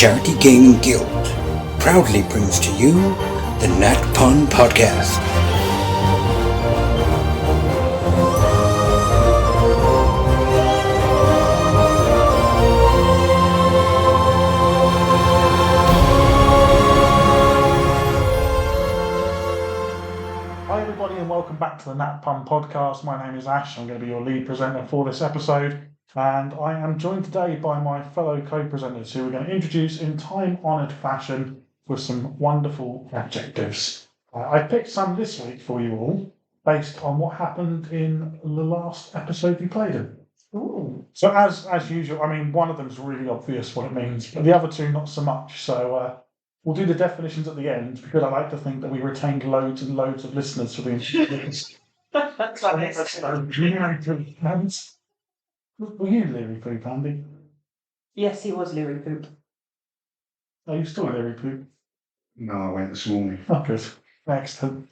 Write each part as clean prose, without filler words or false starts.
Charity Gaming Guild proudly brings to you the Nat Pun Podcast. Hi everybody and welcome back to the Nat Pun Podcast. My name is Ash. I'm going to be your lead presenter for this episode. And I am joined today by my fellow co-presenters who we're going to introduce in time-honoured fashion with some wonderful adjectives. I picked some this week for you all based on what happened in the last episode you played in. Ooh. So as usual, I mean, one of them's really obvious what it means, but the other two not so much. So we'll do the definitions at the end because I like to think that we retained loads and loads of listeners for the introductions. That's nice. Were you Leary Poop, Andy? Yes, he was Leary Poop. Are you still Leary Poop? No, I went this morning. Oh, good. Excellent.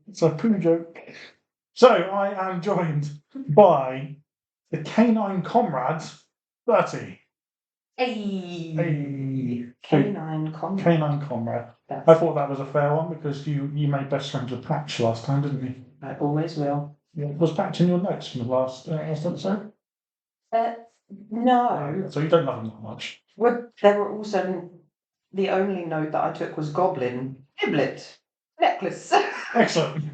It's a poo joke. So, I am joined by the canine comrade, Bertie. Hey. Canine comrade. Canine comrade. I thought that was a fair one because you made best friends with Patch last time, didn't you? I always will. Yeah. Was Patch in your notes from the last episode? No. So you don't love him that much. Well, there were also the only note that I took was Goblin, Giblet, Necklace. Excellent.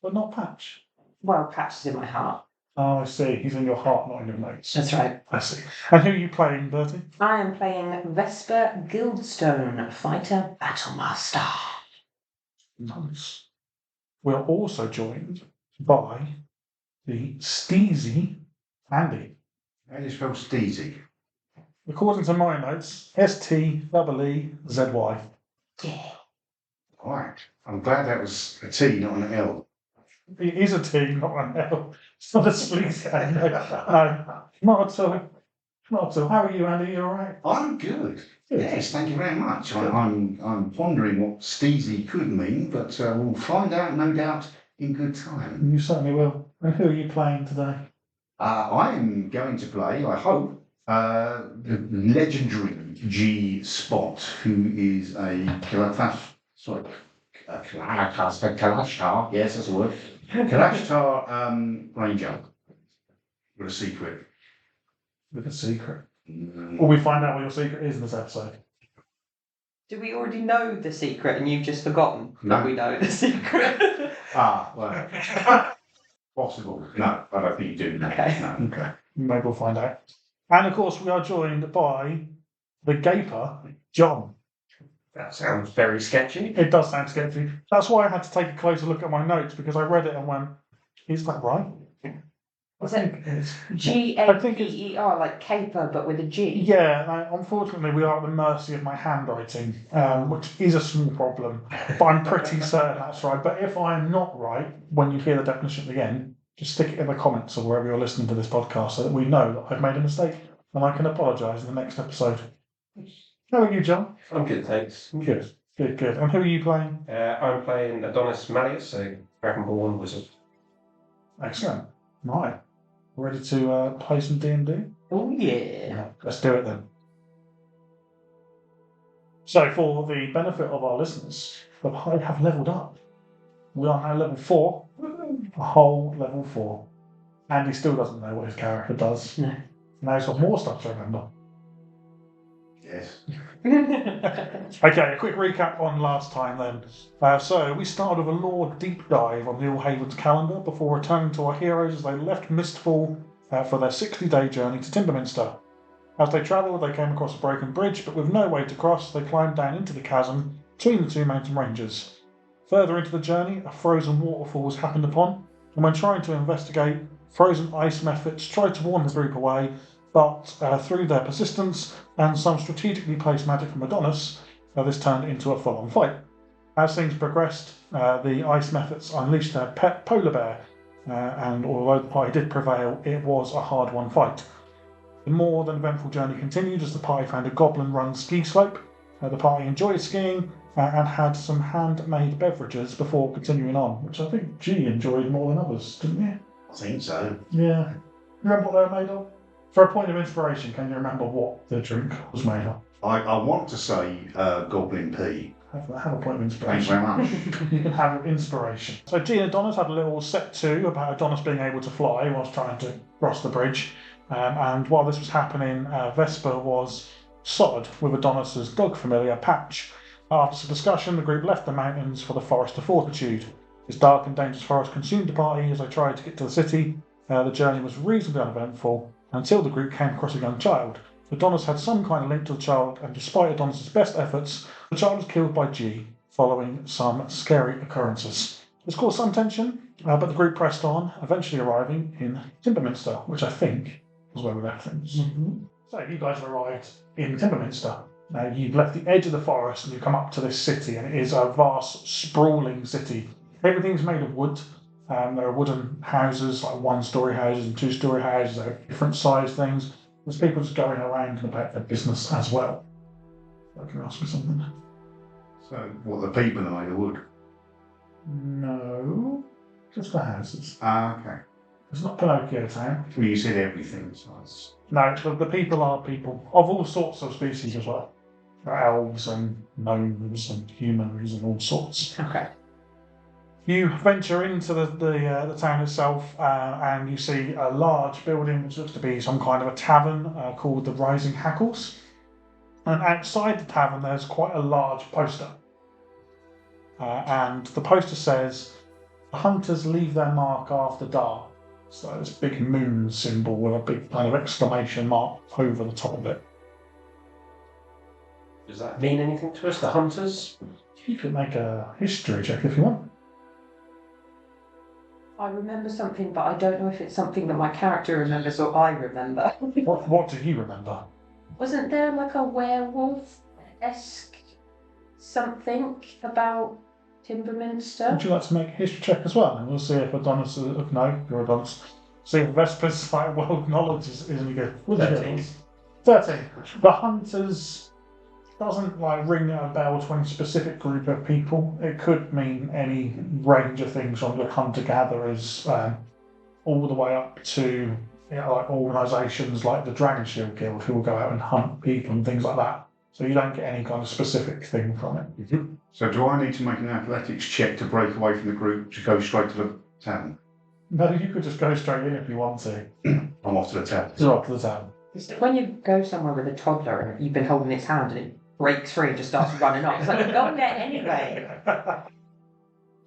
But not Patch. Well, Patch is in my heart. Oh, I see. He's in your heart, not in your notes. That's right. I see. And who are you playing, Bertie? I am playing Vesper Guildstone, Fighter Battlemaster. Nice. We're also joined by the Steezy Andy. How do you spell Steezy? According to my notes, STEEZY. Yeah. Right. I'm glad that was a T, not an L. It is a T, not an L. It's not a sleaze. No, not at all. Not at all. How are you, Andy? You all right? I'm good. Good. Yes, thank you very much. I'm pondering what Steezy could mean, but we'll find out, no doubt, in good time. You certainly will. And who are you playing today? I am going to play, I hope, the legendary G Spot, who is a Kalashtar, yes, that's a word. Kalashtar Ranger with a secret. With a secret. Will we find out what your secret is in this episode? Do we already know the secret and you've just forgotten No. that we know the secret? Well, possible. No, I don't think you do. Okay. No. Okay. Maybe we'll find out. And of course, we are joined by the Gaper, John. That sounds very sketchy. It does sound sketchy. That's why I had to take a closer look at my notes because I read it and went, is that right? I think it is. Gaper, like caper, but with a G. Yeah, unfortunately, we are at the mercy of my handwriting, which is a small problem, but I'm pretty certain that's right. But if I'm not right, when you hear the definition again, just stick it in the comments or wherever you're listening to this podcast so that we know that I've made a mistake and I can apologise in the next episode. How are you, John? I'm good, thanks. Good. And who are you playing? I'm playing Adonis Malleus, a Dragonborn wizard. Excellent. Right. Ready to play some D&D? Oh, yeah. Let's do it then. So, for the benefit of our listeners, I have levelled up. We are now level 4. A whole level 4. And he still doesn't know what his character does. No. Now he's got more stuff to remember. Yes. Okay, a quick recap on last time then. So we started with a lore deep dive on the All Havens calendar before returning to our heroes as they left Mistfall for their 60-day journey to Timberminster. As they travelled, they came across a broken bridge, but with no way to cross, they climbed down into the chasm between the two mountain ranges. Further into the journey, a frozen waterfall was happened upon, and when trying to investigate, frozen ice methods tried to warn the group away, but through their persistence and some strategically placed magic from Adonis, this turned into a full-on fight. As things progressed, the ice methods unleashed their pet polar bear, and although the party did prevail, it was a hard-won fight. The more than eventful journey continued as the party found a goblin-run ski slope. The party enjoyed skiing and had some handmade beverages before continuing on, which I think G enjoyed more than others, didn't you? I think so. Yeah. Remember what they were made of? For a point of inspiration, can you remember what the drink was made of? I want to say Goblin P. Have a point of Thanks inspiration. very much. You can have inspiration. So G and Adonis had a little set to about Adonis being able to fly whilst trying to cross the bridge. And while this was happening, Vesper was sodded with Adonis's dog familiar, Patch. After some discussion, the group left the mountains for the Forest of Fortitude. This dark and dangerous forest consumed the party as they tried to get to the city. The journey was reasonably uneventful until the group came across a young child. Adonis had some kind of link to the child, and despite Adonis's best efforts, the child was killed by G, following some scary occurrences. This caused some tension, but the group pressed on, eventually arriving in Timberminster, which I think was where we left things. Mm-hmm. So you guys have arrived in Timberminster. Now you've left the edge of the forest and you come up to this city, and it is a vast, sprawling city. Everything's made of wood. There are wooden houses, like one-storey houses and two-storey houses. There are different size things. There's people just going around and about their business as well. Can you ask me something? So, what, the people are made of wood? No, just the houses. Okay. It's not Pinocchio Town. Well, you said everything, so it's... No, the people are people of all sorts of species as well. There are elves and gnomes and humans and all sorts. Okay. You venture into the town itself, and you see a large building which looks to be some kind of a tavern called the Rising Hackles. And outside the tavern, there's quite a large poster. And the poster says, "The hunters leave their mark after dark." So this big moon symbol with a big kind of exclamation mark over the top of it. Does that mean anything to us, the hunters? You can make a history check if you want. I remember something, but I don't know if it's something that my character remembers or I remember. What do you remember? Wasn't there like a werewolf-esque something about Timberminster? Would you like to make a history check as well? And we'll see if Adonis is... No, you're Adonis. See if Vesper's like, world knowledge is any good. 13. 13. The hunters doesn't like ring a bell to any specific group of people. It could mean any range of things, from the hunter-gatherers all the way up to like organisations like the Dragon Shield Guild, who will go out and hunt people and things like that. So you don't get any kind of specific thing from it. Mm-hmm. So do I need to make an athletics check to break away from the group to go straight to the tavern? No, you could just go straight in if you want to. I'm off to the tavern. You're off to the tavern. When you go somewhere with a toddler and you've been holding its hand and it breaks free and just starts running off, it's like, go there anyway.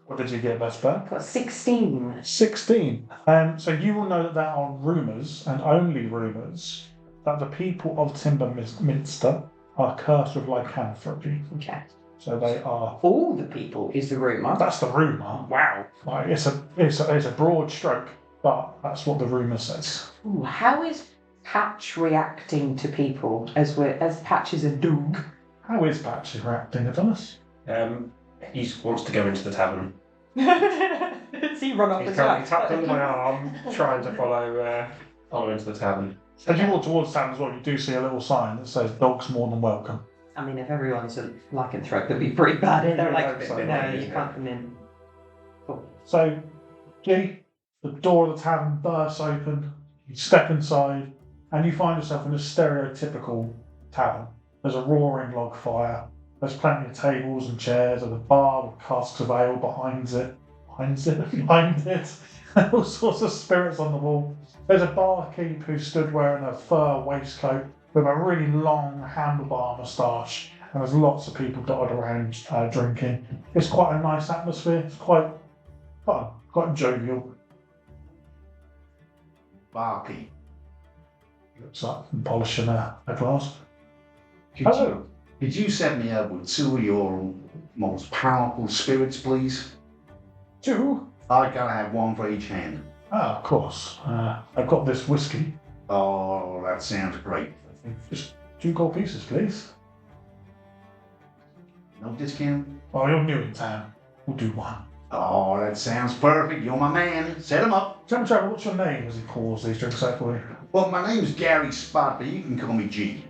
What did you get, Vesper? Got 16. 16. So you will know that there are rumours, and only rumours, that the people of Timberminster are cursed with lycanthropy. Okay. So they are... All the people is the rumour. That's the rumour. Wow. Like, it's a broad stroke, but that's what the rumour says. Ooh, how is Patch reacting to people as Patch is a dog? How is Patch reacting, Adonis? He wants to go into the tavern. Does he run up He's as currently well? tapped under my arm, trying to follow into the tavern. As you walk towards town as well, you do see a little sign that says "Dogs more than welcome." I mean, if everyone's a lycanthrope, that'd be pretty bad. They're like, Yeah, so, no, you can't come in. Cool. So, G, the door of the tavern bursts open. You step inside, and you find yourself in a stereotypical tavern. There's a roaring log fire. There's plenty of tables and chairs. There's a bar with casks of ale behind it. All sorts of spirits on the wall. There's a barkeep who stood wearing a fur waistcoat with a really long handlebar moustache, and there's lots of people dotted around drinking. It's quite a nice atmosphere. It's quite fun, quite jovial. Barkeep. Looks like I'm polishing a glass. Could you send me over with 2 of your most powerful spirits, please? 2? I gotta have 1 for each hand. Of course. I've got this whiskey. Oh, that sounds great. Just 2 gold pieces, please. No discount? Oh, you're new in town. We'll do 1. Oh, that sounds perfect. You're my man. Set him up. Gentleman Traveller, what's your name as he pours these drinks out for you? Well, my name's Gary Spot, but you can call me G.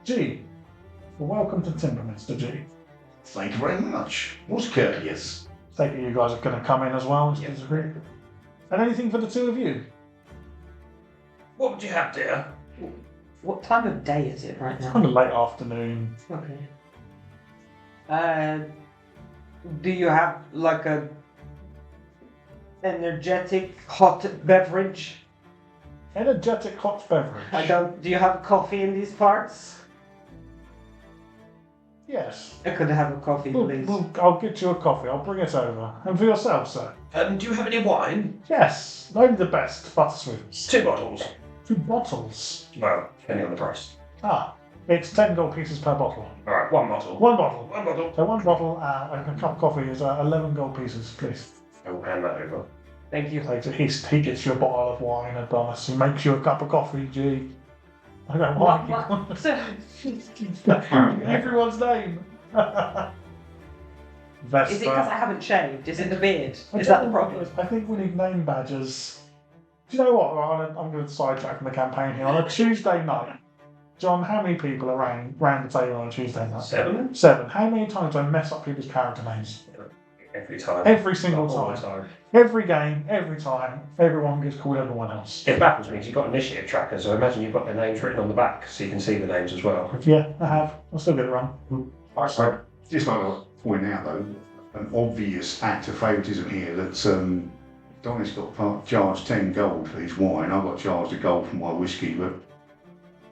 G. Well, welcome to Timberminster, G. Thank you very much. Most courteous. Take it you guys are going to come in as well. Yeah. Disagree. And anything for the 2 of you? What would you have, dear? What time of day is it right now? Kind of late afternoon. Okay. Do you have like a energetic hot beverage? Energetic hot beverage. Do you have coffee in these parts? Yes. I could have a coffee, please. I'll get you a coffee. I'll bring it over. And for yourself, sir. Do you have any wine? Yes. Only the best. Buttersweets. 2 bottles. 2 bottles. Well, depending on the price. It's 10 gold pieces per bottle. Alright, 1 bottle. 1 bottle. 1 bottle. So 1 bottle and a cup of coffee is 11 gold pieces, please. I'll hand that over. Thank you. He gets you a bottle of wine, Adonis. He makes you a cup of coffee, G. I don't like What? everyone's name. Vesper. Is it because I haven't shaved? Is it the beard? I Is that don't the know. problem? I think we need name badges. Do you know what? I'm going to sidetrack from the campaign here. On a Tuesday night, John, how many people are round the table on a Tuesday night? 7? 7. How many times do I mess up people's character names? Every time. Every single All the time. time. Every game, every time, everyone gets called everyone else. It baffles me because you've got initiative trackers, so I imagine you've got their names written on the back so you can see the names as well. Yeah, I have. I'll still get it wrong. I just like to point out, though, an obvious act of favouritism here that Donnie's got charged 10 gold for his wine. I got charged a gold for my whiskey, but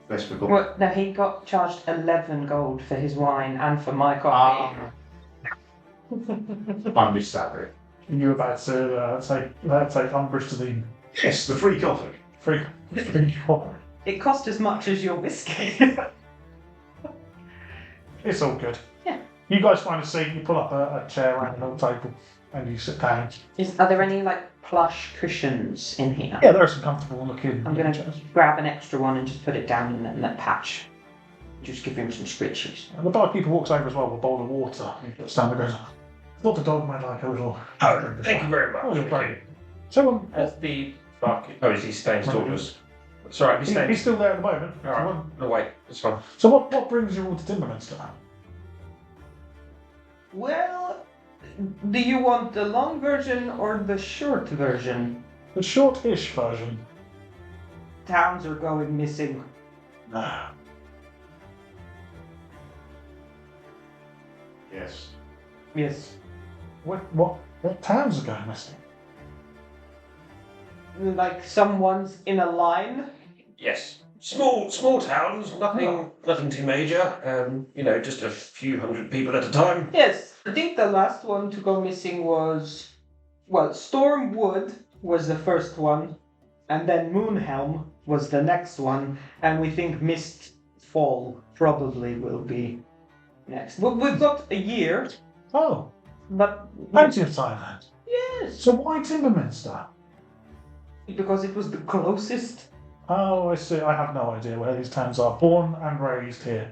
Vesper got... Well, no, he got charged 11 gold for his wine and for my coffee. I missed that bit. You were about to take umbrage to the Yes, the free coffee. free coffee. It cost as much as your whiskey. It's all good. Yeah. You guys find a seat, you pull up a chair around an old table, and you sit down. Are there any like plush cushions in here? Yeah, there are some comfortable looking I'm going chairs. to grab an extra one and just put it down in that patch. Just give him some scritches. And the barkeeper walks over as well with a bowl of water. He gets down and goes, I thought the dog might like a little... Oh, thank you very much. Oh, you're great. So, As the barkeep... Oh, is he staying to talk to us? Sorry, he's staying... he's still there at the moment. Alright. No, wait, it's fine. So what brings you all to Timberminster? Well, do you want the long version or the short version? The short-ish version. Towns are going missing. No. Yes. Yes. What towns are going missing? Like someone's in a line? Yes. Small towns, nothing too major. Just a few hundred people at a time. Yes. I think the last one to go missing was... Well, Stormwood was the first one. And then Moonhelm was the next one. And we think Mistfall probably will be next. We've got a year. Oh, But... plenty of time then. Yes. So why Timberminster? Because it was the closest. Oh, I see. I have no idea where these towns are. Born and raised here.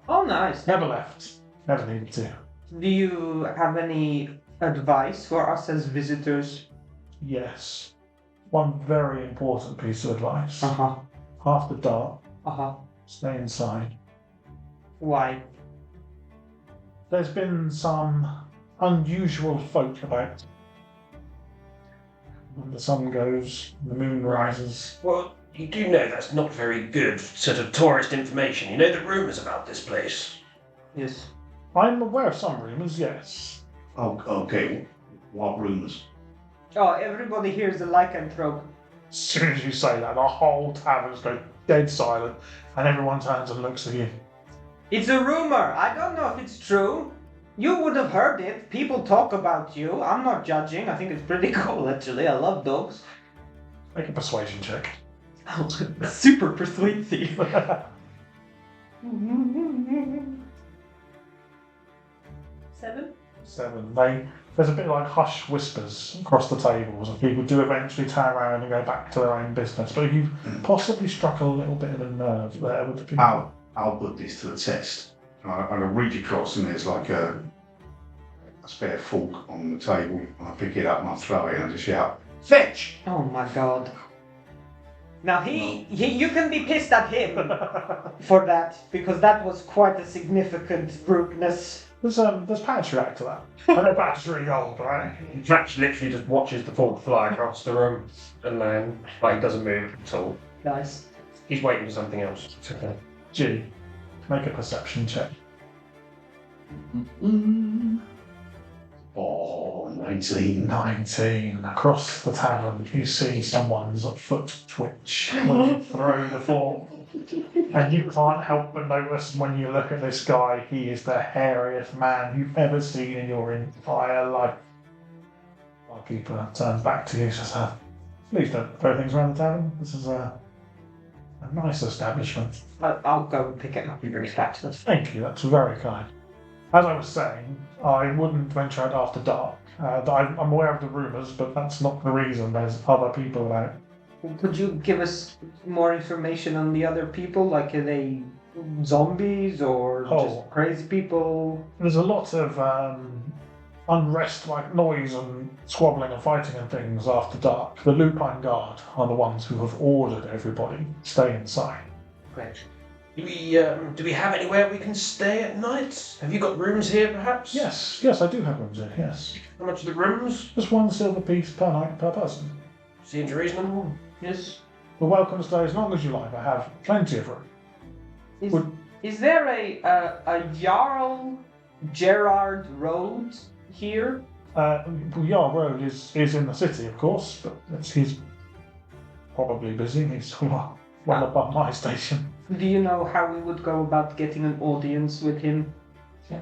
Oh, nice. Never left. Never needed to. Do you have any advice for us as visitors? Yes. One very important piece of advice. Uh-huh. After dark, Uh-huh. stay inside. Why? There's been some unusual folk about. When the sun goes, the moon rises. Well, you do know that's not very good sort of tourist information. You know the rumours about this place. Yes. I'm aware of some rumours, yes. Oh, okay. What rumours? Oh, everybody hears the lycanthrope. As soon as you say that, the whole tavern's go dead silent, and everyone turns and looks at you. It's a rumor. I don't know if it's true. You would have heard it. People talk about you. I'm not judging. I think it's pretty cool, actually. I love dogs. Make a persuasion check. Super persuasive. 7? 7. There's a bit like hush whispers across the tables, and people do eventually turn around and go back to their own business. But you've possibly struck a little bit of a nerve there with the people. I'll put this to the test. I'll reach across and there's like a spare fork on the table. I pick it up and I throw it and I just shout, "Fetch!" Oh my god. Now you can be pissed at him for that, because that was quite a significant rudeness. There's Pat's react to that. I know Pat's really old, right? Patch literally just watches the fork fly across the room and then, he doesn't move at all. Nice. He's waiting for something else. Okay. G, make a perception check. Oh, 19. 19. Across the tavern, you see someone's foot twitch when you throw the fork. And you can't help but notice when you look at this guy, he is the hairiest man you've ever seen in your entire life. Barkeeper turns back to you and says, please don't throw things around the tavern. This is a nice establishment. I'll go and pick it up and bring it back to us. Thank you, that's very kind. As I was saying, I wouldn't venture out after dark. I'm aware of the rumours, but that's not the reason. There's other people about. Could you give us more information on the other people? Like, are they zombies or just crazy people? There's a lot of unrest, like noise and squabbling and fighting and things after dark. The Lupine Guard are the ones who have ordered everybody to stay inside. Great. Do we have anywhere we can stay at night? Have you got rooms here, perhaps? Yes, I do have rooms here, yes. How much are the rooms? Just 1 silver piece per night per person. Seems reasonable. Yes. You're welcome to stay as long as you like. I have plenty of room. Is there a Jarl Gerard Road here? Jarl Road is in the city, of course, but he's probably busy. He's well above my station. Do you know how we would go about getting an audience with him?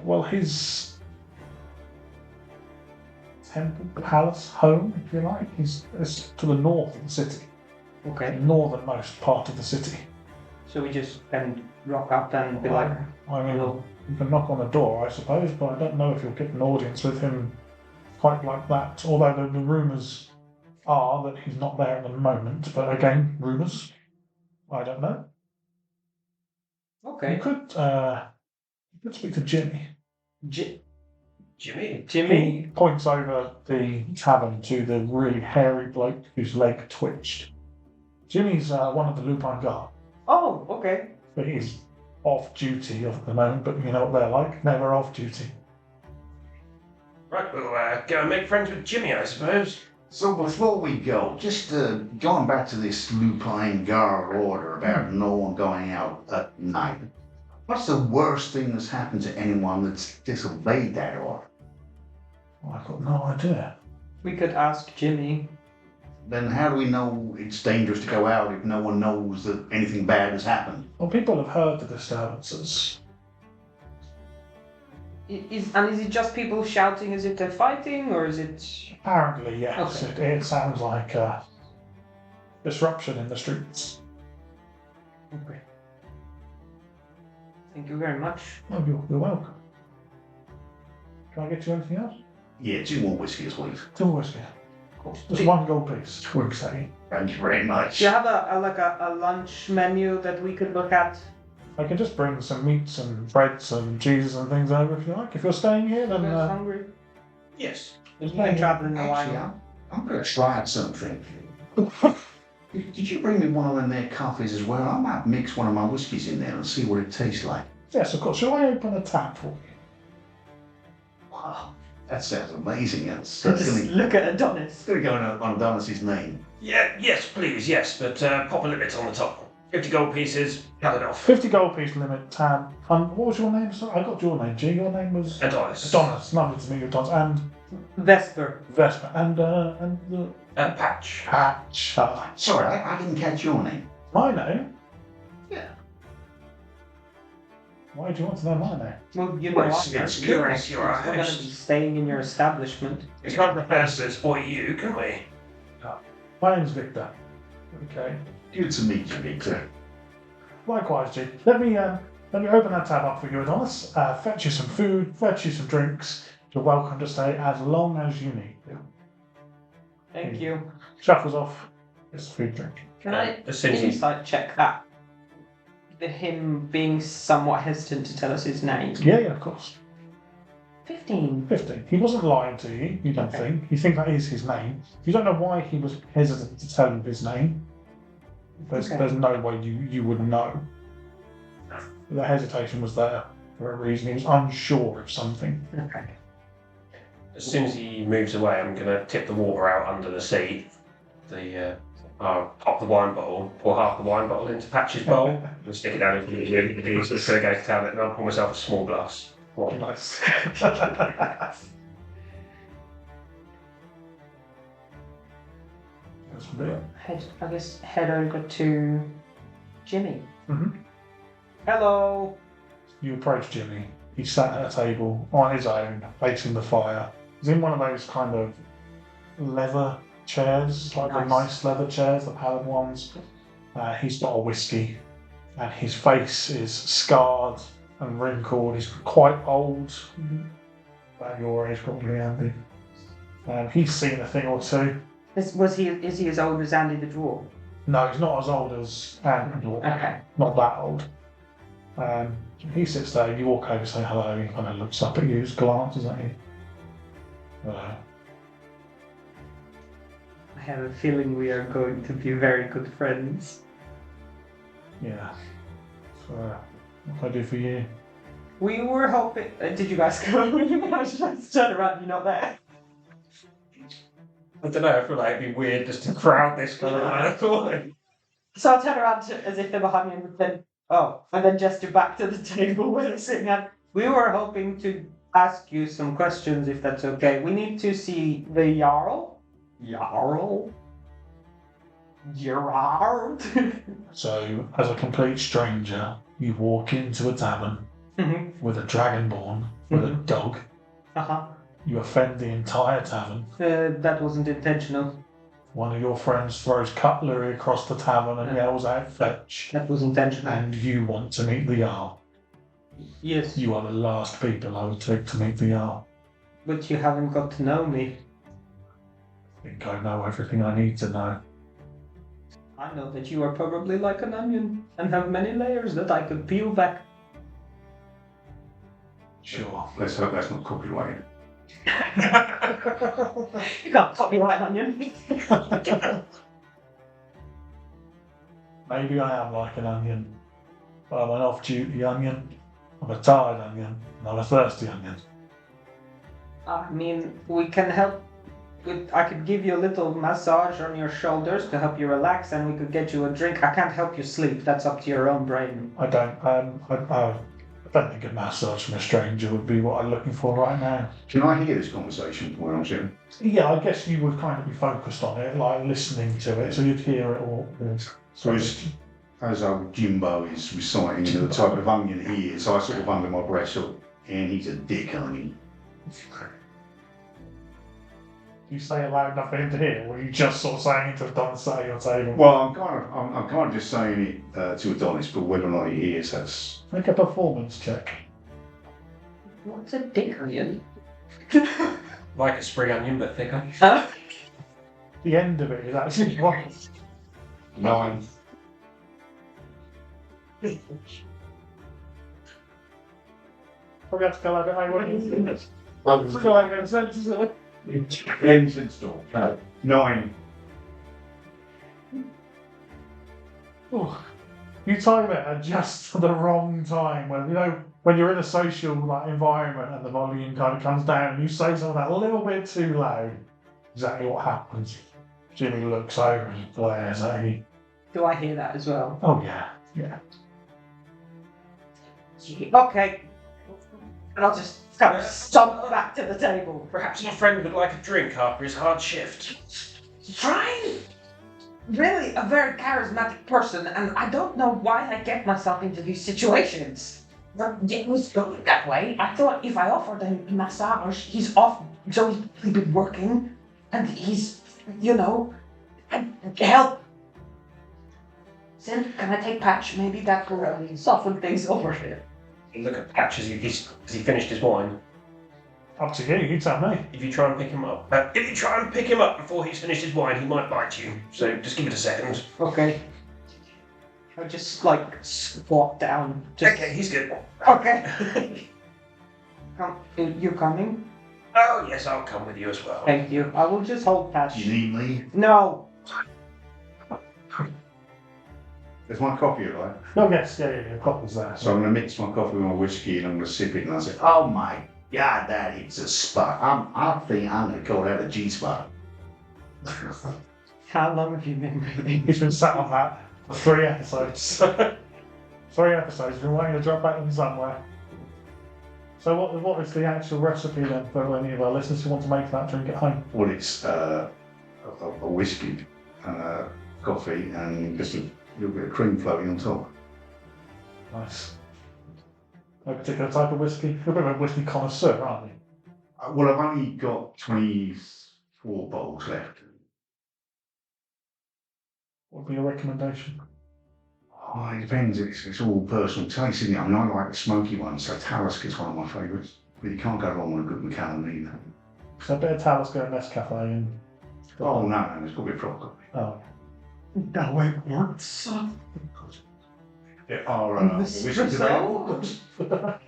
Well, his temple, palace, home, if you like, is to the north of the city. Okay. The northernmost part of the city. So we just can rock up and be like, I mean, hello. you can knock on the door, I suppose, but I don't know if you'll get an audience with him quite like that. Although the rumours are that he's not there at the moment. But again, rumours. I don't know. Okay. You could speak to Jimmy. Jimmy? He points over the tavern to the really hairy bloke whose leg twitched. Jimmy's one of the Lupine Guard. Oh, okay. But he's off duty at the moment, but you know what they're like, never off duty. Right, we'll go and make friends with Jimmy, I suppose. So before we go, just going back to this Lupine Guard order about no one going out at night. What's the worst thing that's happened to anyone that's disobeyed that order? Well, I've got no idea. We could ask Jimmy. Then how do we know it's dangerous to go out if no one knows that anything bad has happened? Well, people have heard the disturbances. Is it just people shouting as if they're fighting, or is it... Apparently, yes. Okay. It sounds like disruption in the streets. Okay. Thank you very much. Oh, you're welcome. Can I get you anything else? Yeah, 2 more whiskeys, please. 2 whiskey. Of course. Just 1 gold piece, for say. Thank you very much. Do you have a lunch menu that we could look at? I can just bring some meats and breads and cheeses and things over if you like. If you're staying here, then... You're hungry? Yes. You've been traveling a Actually, while. I'm going to try something. Did you bring me one of them there coffees as well? I might mix one of my whiskies in there and see what it tastes like. Yes, of course. Shall I open a tap for you? Wow, that sounds amazing. That's Just going look at Adonis. to go on Adonis' name. Yeah, yes, please, yes, but pop a limit on the top. 50 gold pieces, cut it off. 50 gold piece limit, tab. What was your name? Sorry, I got your name, G. Your name was... Adonis. Adonis. Lovely to meet you, Adonis. And Vesper. Vesper. And the... Patch. Patch. Sorry, I didn't catch your name. My name? Yeah. Why do you want to know my name? Well, you know Well, what? it's curious, you're our We're going to host. be staying in your establishment. We can't reverse this for you, can we? My name's Victor. Okay. Good to meet you, Victor. Likewise, G. Let me open that tab up for you, Adonis. Fetch you some food, fetch you some drinks. You're welcome to stay as long as you need to. Thank you. Shuffles off. It's food, drink. Can I as soon as you- insight check that? Him being somewhat hesitant to tell us his name. Yeah, of course. 15. 15. He wasn't lying to you, you don't think. You think that is his name. You don't know why he was hesitant to tell you his name. There's no way you would know. The hesitation was there for a reason. He was unsure of something. Okay. As soon as he moves away, I'm going to tip the water out under the sea. I'll pop the wine bottle, pour half the wine bottle into Patch's bowl, and stick it down into the he's just going to go to town, and I'll pour myself a small glass. What? Nice. That's brilliant. Head over to Jimmy. Mm-hmm. Hello. You approach Jimmy. He's sat at a table on his own, facing the fire. He's in one of those kind of leather chairs, like the nice leather chairs, the pallid ones. He's got a whiskey, and his face is scarred and wrinkled. He's quite old, about your age probably, Andy. He's seen a thing or two. Is he as old as Andy the Dwarf? No, he's not as old as Andy the Dwarf. Okay. Not that old. He sits there, you walk over, say hello, he kind of looks up at you, glances at you. Hello. I have a feeling we are going to be very good friends. Yeah. So, what can I do for you? We were hoping. Did you guys go? I should just turn around. You're not there. I don't know, I feel like it'd be weird just to crowd this kind of line. So I'll turn around as if they're behind me, and then gesture back to the table where they're sitting at. We were hoping to ask you some questions, if that's okay. We need to see the Jarl. Jarl? Gerard? So, as a complete stranger, you walk into a tavern with a dragonborn, with a dog. Uh-huh. You offend the entire tavern. That wasn't intentional. One of your friends throws cutlery across the tavern and yells out fetch. That was intentional. And you want to meet the Jarl. Yes. You are the last people I would take to meet the Jarl. But you haven't got to know me. I think I know everything I need to know. I know that you are probably like an onion and have many layers that I could peel back. Sure. Let's hope that's not copyrighted. You can't copyright an onion. Maybe I am like an onion, but I'm an off-duty onion, I'm a tired onion, and I'm a thirsty onion. I mean, we can help. I could give you a little massage on your shoulders to help you relax, and we could get you a drink. I can't help you sleep. That's up to your own brain. I don't think a massage from a stranger would be what I'm looking for right now. Can I hear this conversation while I'm sitting? Yeah, I guess you would kind of be focused on it, like listening to it, so you'd hear it all. So as old Jimbo is reciting the type of onion he is, I sort of under my breath sort of, and he's a dick onion. You say it loud enough for him to hear, or are you just sort of saying it to Adonis at your table? Well, I'm kind of just saying it to Adonis, but whether or not he hears, that's... Make a performance check. What's a dick onion? Like a spring onion, but thicker. The end of it is actually one. 9. Probably have to go over what it is. Go over and sense it. Ends and store. 9. Oh, you time it at just the wrong time when you're in a social environment and the volume kind of comes down and you say something a little bit too loud. Exactly what happens. Jimmy looks over and glares at you. Do I hear that as well? Oh yeah. Okay. And I'll just kind of stomp back to the table. Perhaps my friend would like a drink after his hard shift. Trying really a very charismatic person, and I don't know why I get myself into these situations. But it was going that way. I thought if I offered him a massage, he's off, so he's been working, and he's, and help. Then, can I take Patch? Maybe that could soften things over here. Look at Patch as he finished his wine. Up to you, you tell me. If you try and pick him up, before he's finished his wine, he might bite you. So just give it a second. Okay. I'll just squat down. Okay, he's good. Okay. You coming? Oh yes, I'll come with you as well. Thank you. I will just hold Patch. You need me? No. There's my coffee, right? Oh yes, your coffee's there. So I'm going to mix my coffee with my whiskey and I'm going to sip it and I say, oh my God, that is a spot. I think I'm going to call that a G-spot. How long have you been breathing? He's been sat on that for 3 episodes. 3 episodes, been waiting to drop back in somewhere. So what is the actual recipe then for any of our listeners who want to make that drink at home? Well, it's a whiskey and coffee and just a little bit of cream floating on top. Nice. No particular type of whiskey? You're a bit of a whiskey connoisseur, aren't you? Well, I've only got 24 bottles left. What would be your recommendation? Oh, it depends. It's all personal taste, isn't it? I mean, I like the smoky ones, so Talisker is one of my favourites. But you can't go wrong with a good Macallan either. So a bit of Talisker and Nescafe and... Oh, no, it's got to be a proper coffee. Oh. No, it works. There are whiskeys Espresso. available.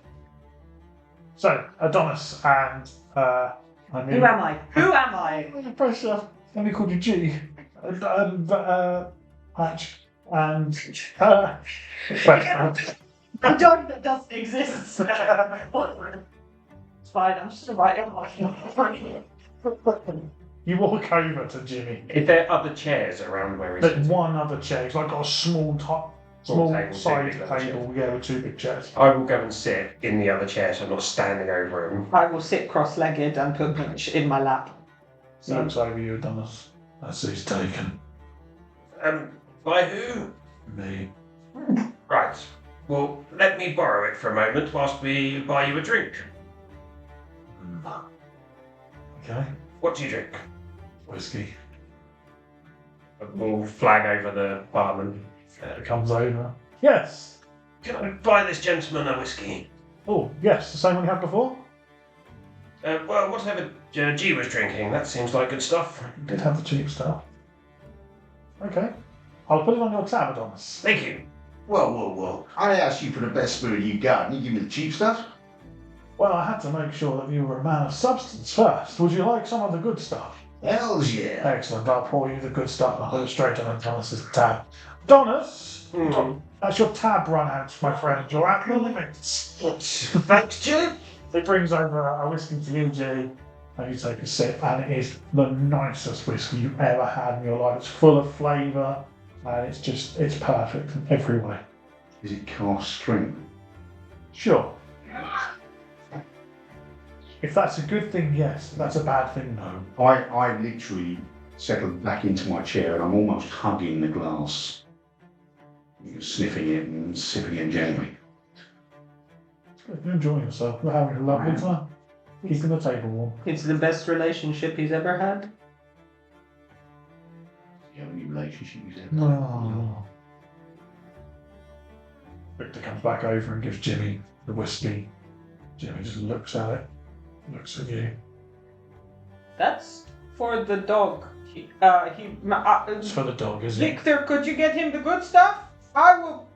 So, Adonis and... Who am I? Who am I? Under pressure. Let me call you G. Patch. And... A dog that doesn't exist. It's fine, I'm just writing You walk over to Jimmy. Is there other chairs around where he's There's one other chair. It's like got a small table, side two big leather table, yeah, with 2 big chairs. I will go and sit in the other chair so I'm not standing over him. I will sit cross-legged and put Peach in my lap. He looks over you, Adonis. That's who's taken. By who? Me. Right. Well, let me borrow it for a moment whilst we buy you a drink. Okay. What do you drink? Whiskey. We'll flag over the barman. It comes over. Yes. Can I buy this gentleman a whiskey? Oh, yes. The same one you had before? Well, whatever G was drinking, that seems like good stuff. Did have the cheap stuff. Okay. I'll put it on your tab, Adonis. Thank you. Whoa. I asked you for the best spirit you got, and you give me the cheap stuff? Well, I had to make sure that you were a man of substance first. Would you like some of the good stuff? Hells yeah. Excellent. I'll pour you the good stuff. I'll put it straight on Adonis's tab. Adonis! That's your tab run out, my friend. You're at the limits. Thanks, Jim. He brings over a whiskey to you, G, and you take a sip, and it is the nicest whiskey you've ever had in your life. It's full of flavour, and it's perfect in every way. Is it cast strength? Sure. If that's a good thing, yes. If that's a bad thing, no. I literally settled back into my chair and I'm almost hugging the glass. Sniffing it and sipping it gently. You're enjoying yourself. We're having a lovely time. Keeping the table warm. It's the best relationship he's ever had. Do you have any relationship with them? No. Victor comes back over and gives Jimmy the whiskey. Jimmy just looks at it. Looks at you. That's for the dog. It's for the dog, isn't it? Victor, could you get him the good stuff? I will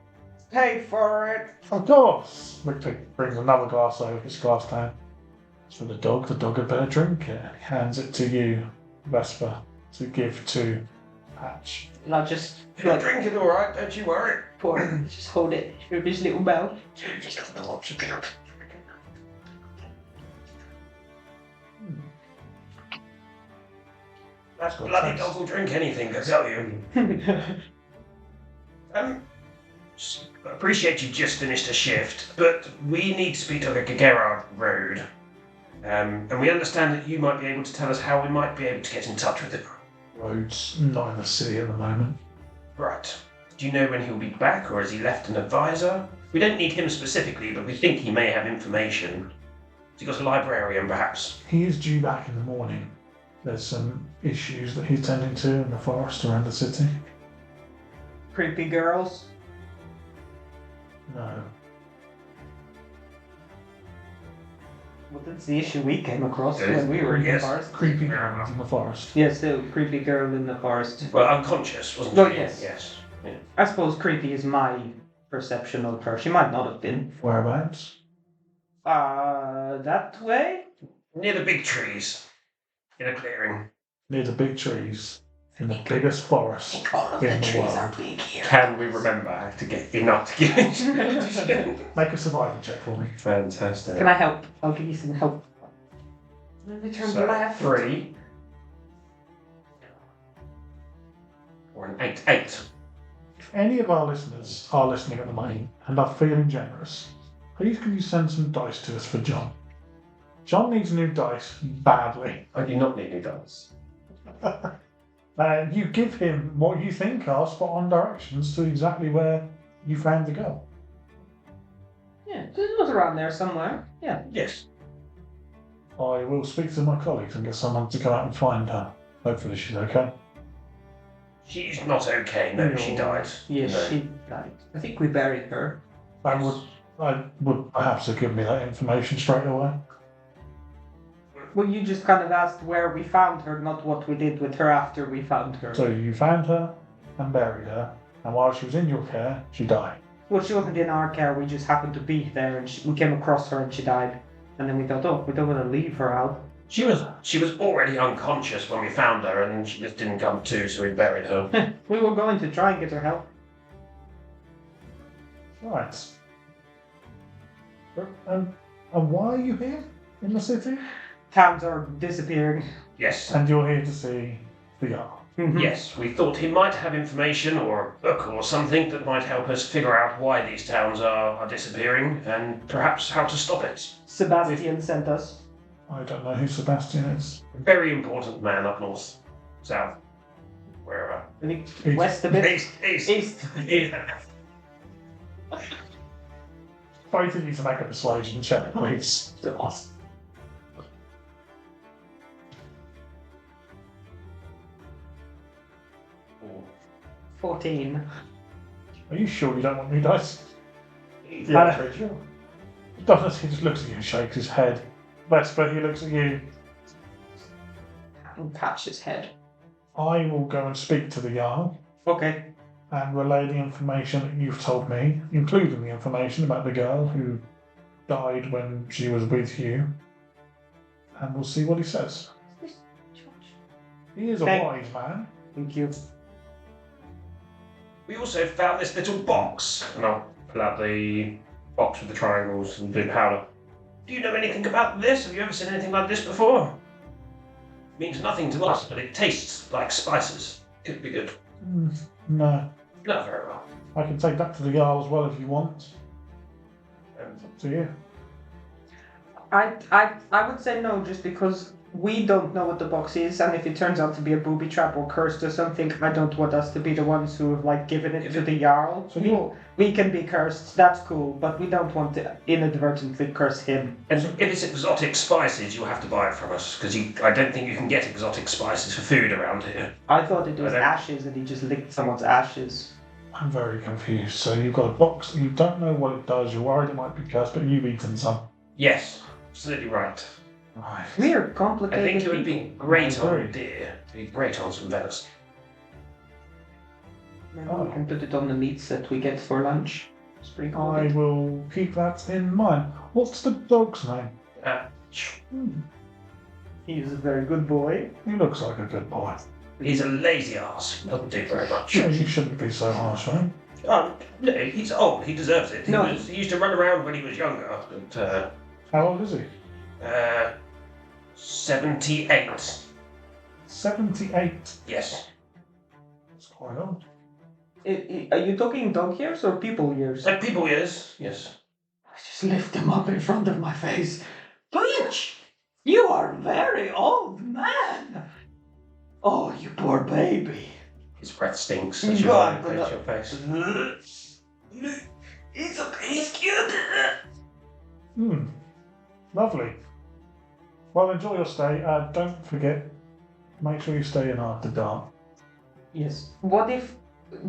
pay for it. Of course. Victor brings another glass over, his glass down. It's for the dog. The dog had better drink it. He hands it to you, Vesper, to give to Patch. And I'll just You'll drink it all right, don't you worry. pour it. Just hold it with his little mouth. Just got no option. That bloody dog will drink anything, I tell you. Appreciate you just finished a shift, but we need to speak to the Gerard Road. And we understand that you might be able to tell us how we might be able to get in touch with him. Road's not in the city at the moment. Right. Do you know when he'll be back, or has he left an advisor? We don't need him specifically, but we think he may have information. Has he got a librarian, perhaps? He is due back in the morning. There's some issues that he's tending to in the forest around the city. Creepy girls. No. Well, that's the issue we came across Yes. when we were in Yes. the forest. Creepy girls in the forest. Yes, the creepy girl in the forest. Well, unconscious, wasn't Oh, she? yes. Yes. Yeah. I suppose creepy is my perception of her. She might not have been. Whereabouts? That way? Near the big trees. In a clearing. Near the big trees. In the biggest forest in the world. Can we remember to get enough to get Make a survival check for me. Fantastic. Can I help? I'll give you some help. Let me turn So, left. 3. Or an 8-8. If any of our listeners are listening at the moment and are feeling generous, please can you send some dice to us for John? John needs new dice badly. I do not need new dice. You give him what you think are spot-on directions to exactly where you found the girl. Yeah, it was around there somewhere. Yeah. Yes. I will speak to my colleagues and get someone to go out and find her. Hopefully she's okay. She's not okay. No, she died. Yes, No. she died. I think we buried her. I would perhaps have given me that information straight away. Well, you just kind of asked where we found her, not what we did with her after we found her. So you found her and buried her, and while she was in your care, she died. Well, she wasn't in our care, we just happened to be there and we came across her and she died. And then we thought, oh, we don't want to leave her out. She was already unconscious when we found her, and she just didn't come to, so we buried her. We were going to try and get her help. Right. And why are you here in the city? Towns are disappearing. Yes. And you're here to see the Jarl. Yes, we thought he might have information or a book or something that might help us figure out why these towns are disappearing and perhaps how to stop it. Sebastian sent us. I don't know who Sebastian is. A very important man up north, south, wherever. I think west a bit. East. Yeah. Both of you to make a persuasion check, please. Awesome. 14. Are you sure you don't want new dice? Yeah, very true. Douglas, he just looks at you and shakes his head. Vesper, he looks at you. And pats his head. I will go and speak to the Jarl Okay. and relay the information that you've told me, including the information about the girl who died when she was with you. And we'll see what he says. He is a wise man. Thank you. We also found this little box, and I'll pull out the box with the triangles and blue powder. Do you know anything about this? Have you ever seen anything like this before? It means nothing to us, but it tastes like spices. Could be good. No. Not very well. I can take that to the Jarl as well if you want. It's up to you. I would say no, just because we don't know what the box is, and if it turns out to be a booby trap or cursed or something, I don't want us to be the ones who have like given it to the Jarl. So we can be cursed, that's cool, but we don't want to inadvertently curse him. And if it's exotic spices, you'll have to buy it from us, because I don't think you can get exotic spices for food around here. I thought it was ashes and he just licked someone's ashes. I'm very confused. So you've got a box, you don't know what it does, you're worried it might be cursed, but you've eaten some. Yes, absolutely right. Right. We're I complicated. think it would be great I agree. on deer. It'd be great on some venison. Maybe we can put it on the meats that we get for lunch. Sprinkle I it. will keep that in mind. What's the dog's name? He's a very good boy. He looks like a good boy. He's a lazy ass. Doesn't do very much. Yeah, you shouldn't be so harsh on him. No, he's old. He deserves it. No. He used to run around when he was younger. But, How old is he? 78. 78. Yes. That's quite old. Are you talking dog years or people years? People years. Yes. I just lift him up in front of my face. Bleach! You are very old man! Oh, you poor baby. His breath stinks as you God, hold it close to your face. It's okay, he's cute. Lovely. Well, enjoy your stay. Don't forget, make sure you stay in after dark. Yes. What if...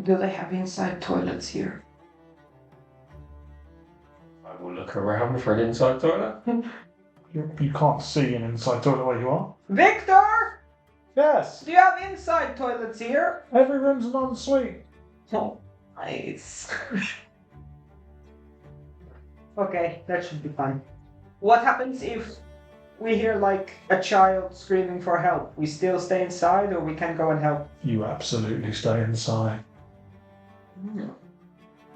Do they have inside toilets here? I will look around for an inside toilet. You can't see an inside toilet where you are. Victor! Yes! Do you have inside toilets here? Every room's an ensuite. Oh, nice. Okay, that should be fun. What happens if we hear like a child screaming for help? We still stay inside or we can go and help? You absolutely stay inside.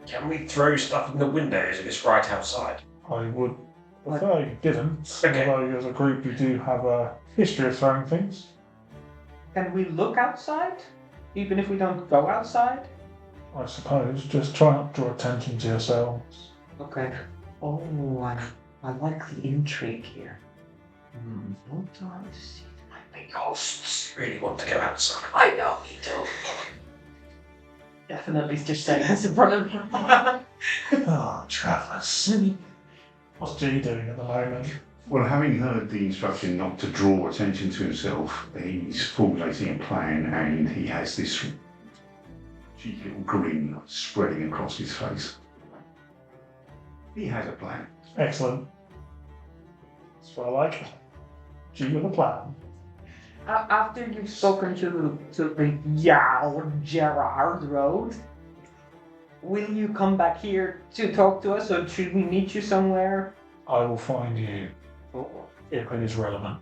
Can we throw stuff in the windows if it's right outside? I would prefer you didn't, Okay. although as a group you do have a history of throwing things. Can we look outside? even if we don't go outside? I suppose. Just try not to draw attention to yourselves. Okay. Oh, I like the intrigue here. What do I see? The ghosts really want to go outside. I know he do. Definitely just saying this in front of him. Oh, travellers. What's G doing at the moment? Well, having heard the instruction not to draw attention to himself, he's formulating a plan and he has this cheeky little grin spreading across his face. He has a plan. Excellent. That's what I like. G with a plan. After you've spoken to the Jarl Gerard Road, will you come back here to talk to us, or should we meet you somewhere? I will find you if it is relevant.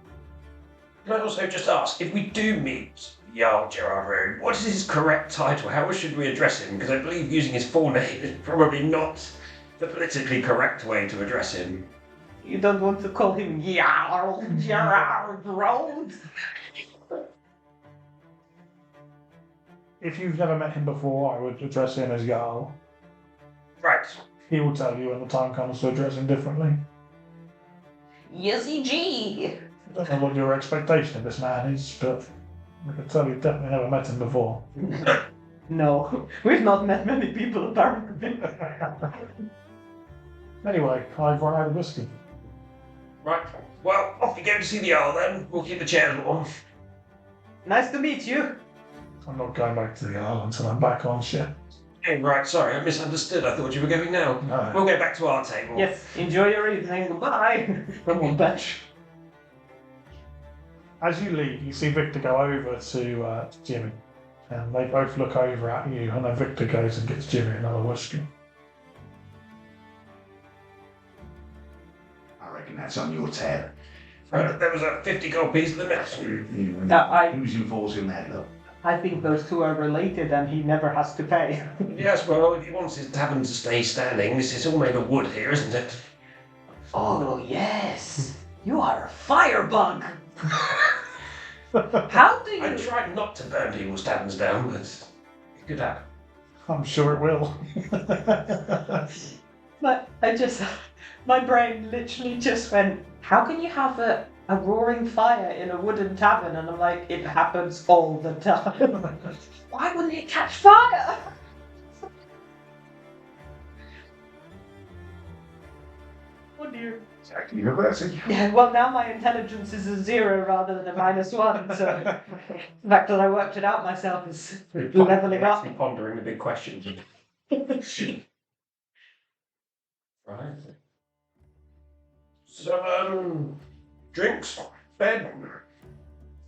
Can I also just ask, if we do meet Jarl Gerard Road, what is his correct title? How should we address him? Because I believe using his full name is probably not the politically correct way to address him. You don't want to call him Jarl Gerard Road? If you've never met him before, I would address him as Jarl. Right. He will tell you when the time comes to address him differently. Yesy G. I don't know what your expectation of this man is, but I can tell you've definitely never met him before. No, we've not met many people apparently. Anyway, I've run out of whiskey. Right. Well, off you go to see the Jarl then. We'll keep the chairs warm. Nice to meet you. I'm not going back to the island until I'm back on ship. Oh, right, sorry, I misunderstood. I thought you were going now. No. We'll go back to our table. Yes, enjoy your evening. Goodbye. Come on, bitch. As you leave, you see Victor go over to Jimmy. And they both look over at you, and then Victor goes and gets Jimmy another whiskey. I reckon that's on your tab. There was a 50 gold piece limit. Who's enforcing that, though? I think those two are related and he never has to pay. Yes, well, if he wants his tavern to stay standing, this is all made of wood here, isn't it? Oh, yes. You are a firebug. How do I you... tried not to burn people's taverns down, but it could happen. I'm sure it will. My brain literally just went, how can you have a roaring fire in a wooden tavern? And I'm like, it happens all the time. Why wouldn't it catch fire? Oh dear. Exactly. That's it. Yeah, well now my intelligence is a 0 rather than a -1, so the fact that I worked it out myself is leveling up. Actually pondering the big questions. Right. So, drinks, bed.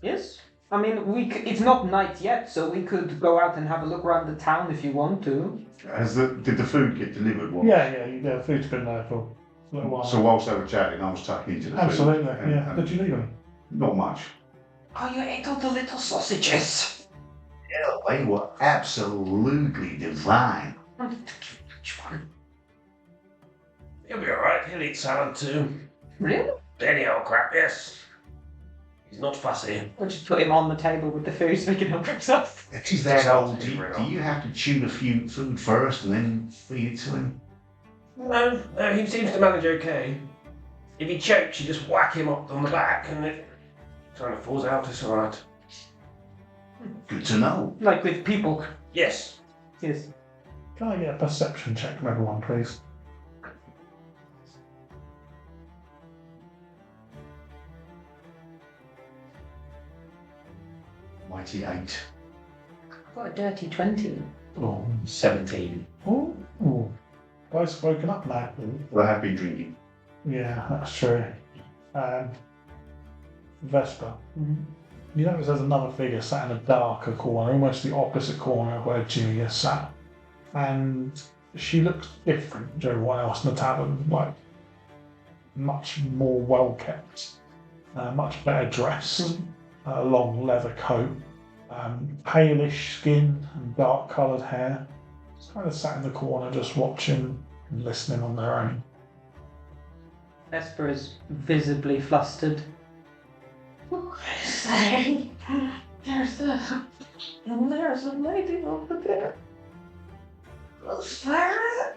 Yes. I mean, it's not night yet, so we could go out and have a look around the town if you want to. Did the food get delivered? Yeah, food's been there for a little while. So whilst they were chatting, I was tucking into the Absolutely, food. yeah. Did you leave any? Not much. Oh, you ate all the little sausages. Yeah, they were absolutely divine. He'll be alright, he'll eat salad too. Really? Any old crap, yes. He's not fussy. We'll just put him on the table with the food so he can help himself. If he's that old, do you have to chew the food first and then feed it to him? No, he seems to manage okay. If he chokes, you just whack him up on the back and it kind of falls out, it's alright. Good to know. Like with people. Yes. Yes. Can I get a perception check from everyone, please? Mighty 8. I've got a dirty 20. Oh. 17. Oh. Guys woken up now. Well, I have been drinking. Yeah, that's true. Vesper. Mm-hmm. You notice there's another figure sat in a darker corner, almost the opposite corner of where Jimmy is sat. And she looks different to everyone else in the tavern, like much more well kept, much better dressed, long leather coat, palish skin and dark coloured hair. Just kind of sat in the corner just watching and listening on their own. Vesper is visibly flustered. There's a lady over there. Who's there?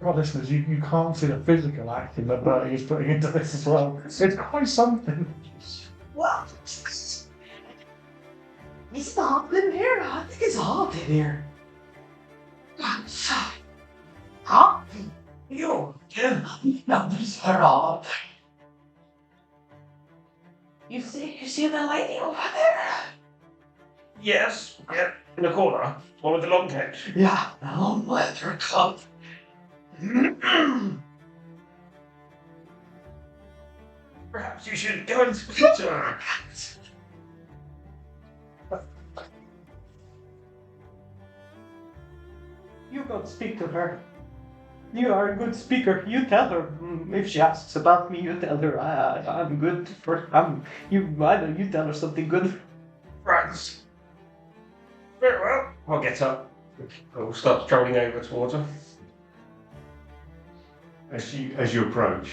Well, listeners, you can't see the physical acting that Bertie is putting into this as well. It's quite something. Well, it's hot in here. I think it's hot in here. It's hot. You, yeah. Numbers are hot. You see the lady over there? Yes, yeah, in the corner. One with the long coat. Yeah, the long leather coat. Perhaps you should go and speak to her. You go speak to her. You are a good speaker. You tell her if she asks about me. You tell her I'm good for. You tell her something good. Right. Very well. I'll get up. I'll start strolling over towards her. As you approach,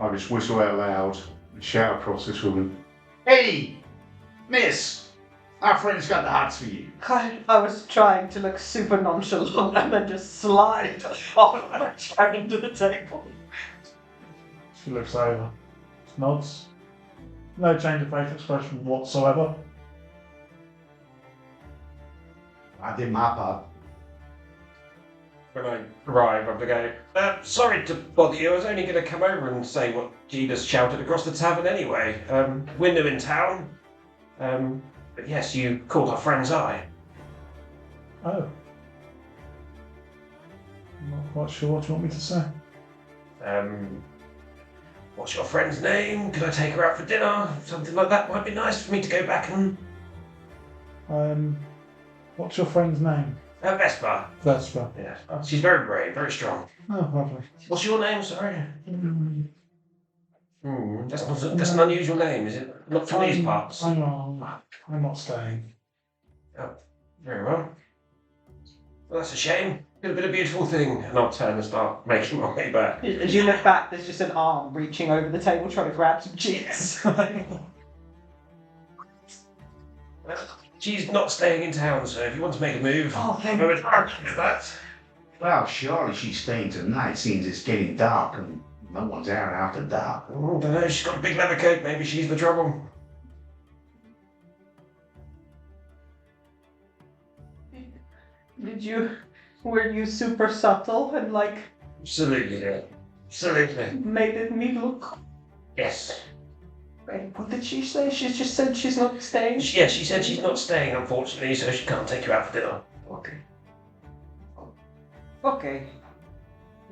I just whistle out loud and shout across this woman, "Hey, miss! Our friend's got the hots for you." I was trying to look super nonchalant and then just slide off my chair into the table. She looks over, nods. No change of face expression whatsoever. I did my part. When I arrive, I'm going to go, sorry to bother you. I was only going to come over and say what Gina's shouted across the tavern anyway. We're new in town. But yes, you caught our friend's eye. Oh. I'm not quite sure what you want me to say. What's your friend's name? Could I take her out for dinner? Something like that might be nice for me to go back and... What's your friend's name? Vespa. Vespa. Yeah. She's very brave, very strong. Oh, lovely. What's your name, sorry? That's an unusual name, is it? Not from these parts. I'm not staying. Oh, very well. Well, that's a shame. Could have been a beautiful thing. And I'll turn and start making my way back. As you look back, there's just an arm reaching over the table trying to grab some cheese. She's not staying in town, so if you want to make a move, Oh, thank I would argue that. Well, surely she's staying tonight, since it's getting dark and no one's out after dark. Oh, I don't know, she's got a big leather coat. Maybe she's the trouble. Were you super subtle and Absolutely, yeah. Absolutely. made me look? Yes. Wait, what did she say? She just said she's not staying? Yes, she said she's not staying, unfortunately, so she can't take you out for dinner. Okay.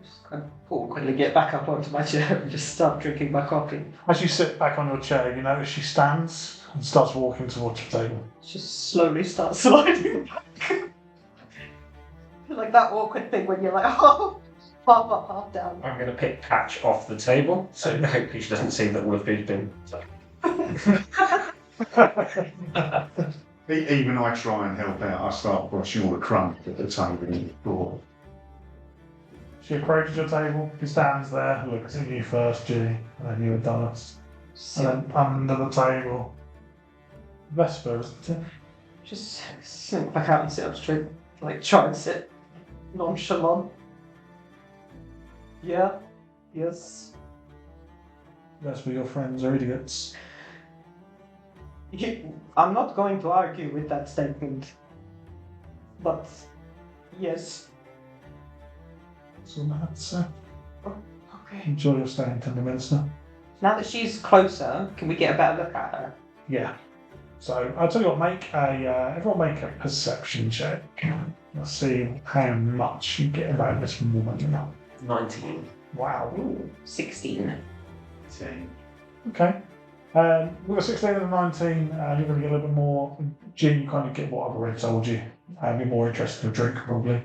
Just kind of awkwardly get back up onto my chair and just start drinking my coffee. As you sit back on your chair, you notice she stands and starts walking towards the table. Just slowly start sliding back. Like that awkward thing when you're like, oh, half up, half down. I'm going to pick Patch off the table, so hopefully she doesn't see that all the food's been... Even I try and help out. I start brushing all the crumbs at the table and the floor. She approaches your table, she stands there, looks at you first, G, and then you, Adonis. And then under the table, Vesper, isn't it? Just slink back out and sit up straight. Try and sit nonchalant. Yeah. Yes. Vesper, your friends are idiots. I'm not going to argue with that statement. But, yes. That's all I have to say. Okay. Enjoy your stay in Timberminster. Now that she's closer, can we get a better look at her? Yeah. So I'll tell you what, everyone make a perception check. Let's see how much you get about this woman. 19. Wow. Ooh, 16. Okay. With a 16 and a 19, you're going to get a little bit more. Jim, you kind of get what I've already told you. Be more interested in a drink, probably.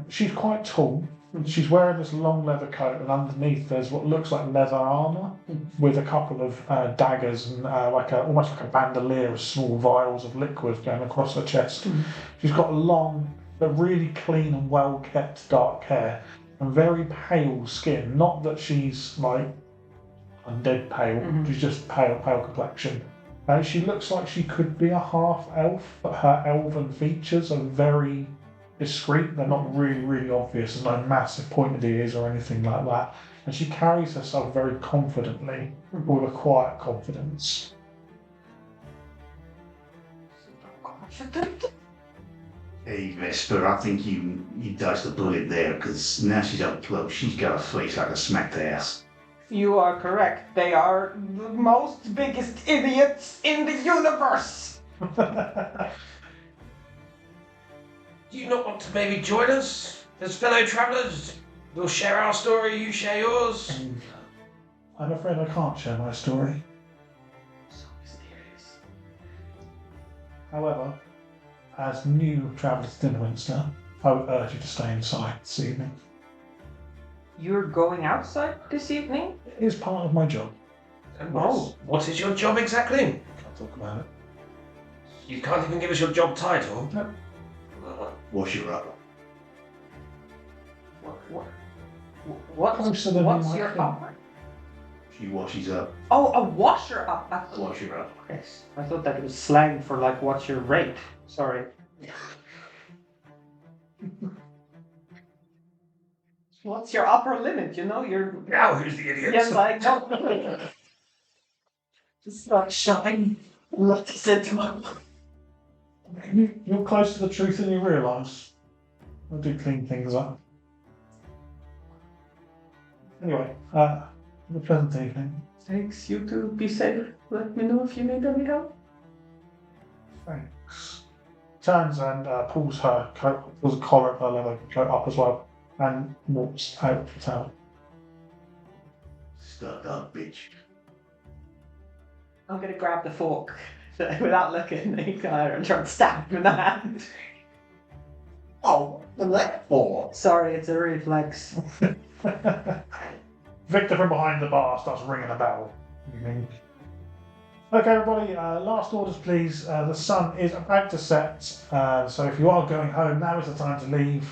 She's quite tall. She's wearing this long leather coat, and underneath there's what looks like leather armour with a couple of daggers and almost like a bandolier of small vials of liquid going across her chest. She's got long, but really clean and well kept dark hair and very pale skin. Not that she's undead pale. Mhm. She's just pale complexion. She looks like she could be a half elf, but her elven features are very discreet. They're not really obvious. There's no massive pointed ears or anything like that. And she carries herself very confidently, with a quiet confidence. Hey, Vesper, I think you dodged the bullet there, because now she's up close. She's got a face like a smacked ass. You are correct. They are the most biggest idiots in the universe. Do you not want to maybe join us as fellow travellers? We'll share our story, you share yours. I'm afraid I can't share my story. So mysterious. However, as new travellers to Timberminster, I would urge you to stay inside this evening. You're going outside this evening? It is part of my job. And what is your job exactly? Can't talk about it. You can't even give us your job title. No. Wash her up. Closer than you What's might your think. power? She washes up. Oh, a washer up. Wash her up. Yes. I thought that was slang for like, what's your rate? Sorry. What's your upper limit? You know, you're. Now who's the idiot? Yes, I know. Just not shine. Let this into my. You're close to the truth than you realise. I do clean things up. Anyway, have a pleasant evening. Thanks, you too. Be safe. Let me know if you need any help. Thanks. Turns and pulls her coat, pulls a collar of her leather coat up as well, and walks out the town. Stuck up, bitch. I'm gonna grab the fork without looking. And try to stab him in the hand. Oh, what's that for? Sorry, it's a reflex. Victor from behind the bar starts ringing a bell. Okay, everybody, last orders, please. The sun is about to set, so if you are going home, now is the time to leave.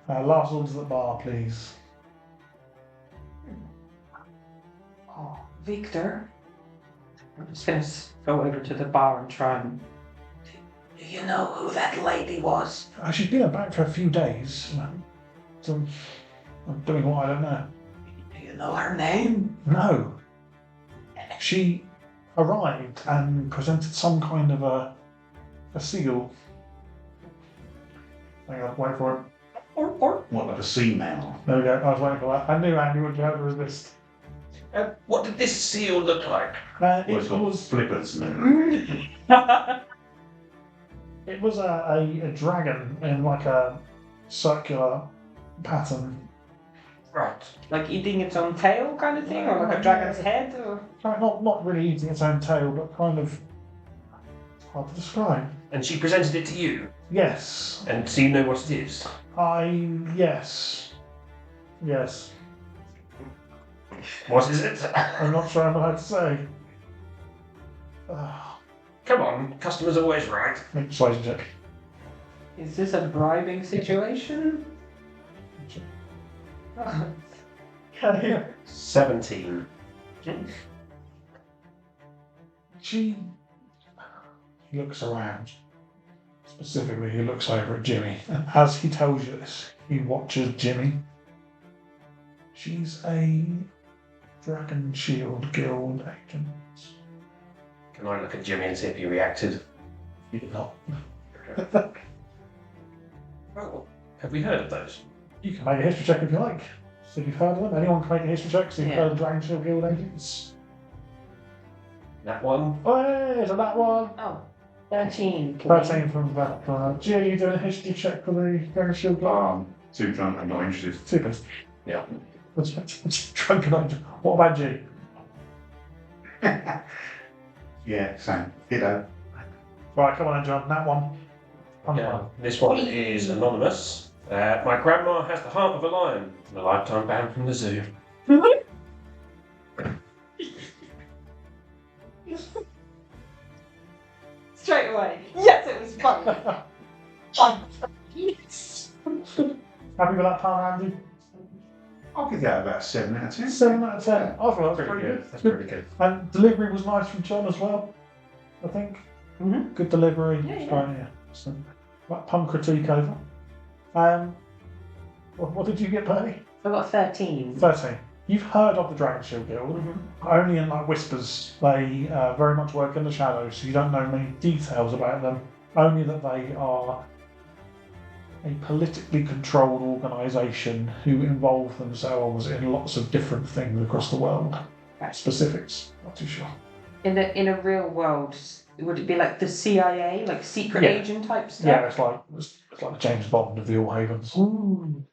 Last orders at the bar, please. Oh, Victor. I'm just gonna go over to the bar and try and. Do you know who that lady was? She's been about for a few days. So I'm doing what I don't know. Do you know her name? No. She arrived and presented some kind of a seal. Hang on, wait for it. Or. What, like a sea mammal? There we go, I was waiting for that. I knew Andy would be able to resist. What did this seal look like? Well, it's It got was flippers and It was a dragon in like a circular pattern. Right. Like eating its own tail kind of thing? Or like a dragon's head? Or. Not really eating its own tail, but kind of hard to describe. And she presented it to you, Yes. and so you know what it is. Yes. Yes. What is it? I'm not sure I'm allowed to say. Come on, customers are always right. Make a persuasion check. Is this a bribing situation? Okay. 17. He looks around. Specifically, he looks over at Jimmy. And as he tells you this, he watches Jimmy. She's a Dragon Shield Guild agent. Can I look at Jimmy and see if he reacted? You did not. Oh, have we heard of those? You can make a history check if you like. See if you've heard of them. Anyone can make a history check, see if you've Yeah. heard of Dragon Shield Guild agents. That one? Oh, hey, so that one. Oh, 13. 13 from that. Gia, you doing a history check for the Dragon Shield Guild? too drunk, I'm not interested. Super. Yeah. Drunk and not. What about G? Yeah, same. Ditto. Right, come on then, John. That one. Yeah. This one is anonymous. My grandma has the heart of a lion and a lifetime ban from the zoo. Straight away. Yes, it was fun. Happy with that pun, Andy? I'll give that about 7 out of 10. 7 out of 10. I thought that was Pretty pretty good. good. That's pretty good. And delivery was nice from John as well, I think. Mhm. Good delivery. Yeah, yeah. Right, yeah. So, right, pun critique over. What did you get, Bernie? I got 13. 13. You've heard of the Dragon Shield Guild, only in like whispers. They very much work in the shadows, so you don't know many details about them. Only that they are a politically controlled organisation who involve themselves in lots of different things across the world. Right. Specifics, not too sure. In a real world, would it be like the CIA, like secret Yeah. agent type stuff? Yeah, it's like the James Bond of the All Havens. Ooh.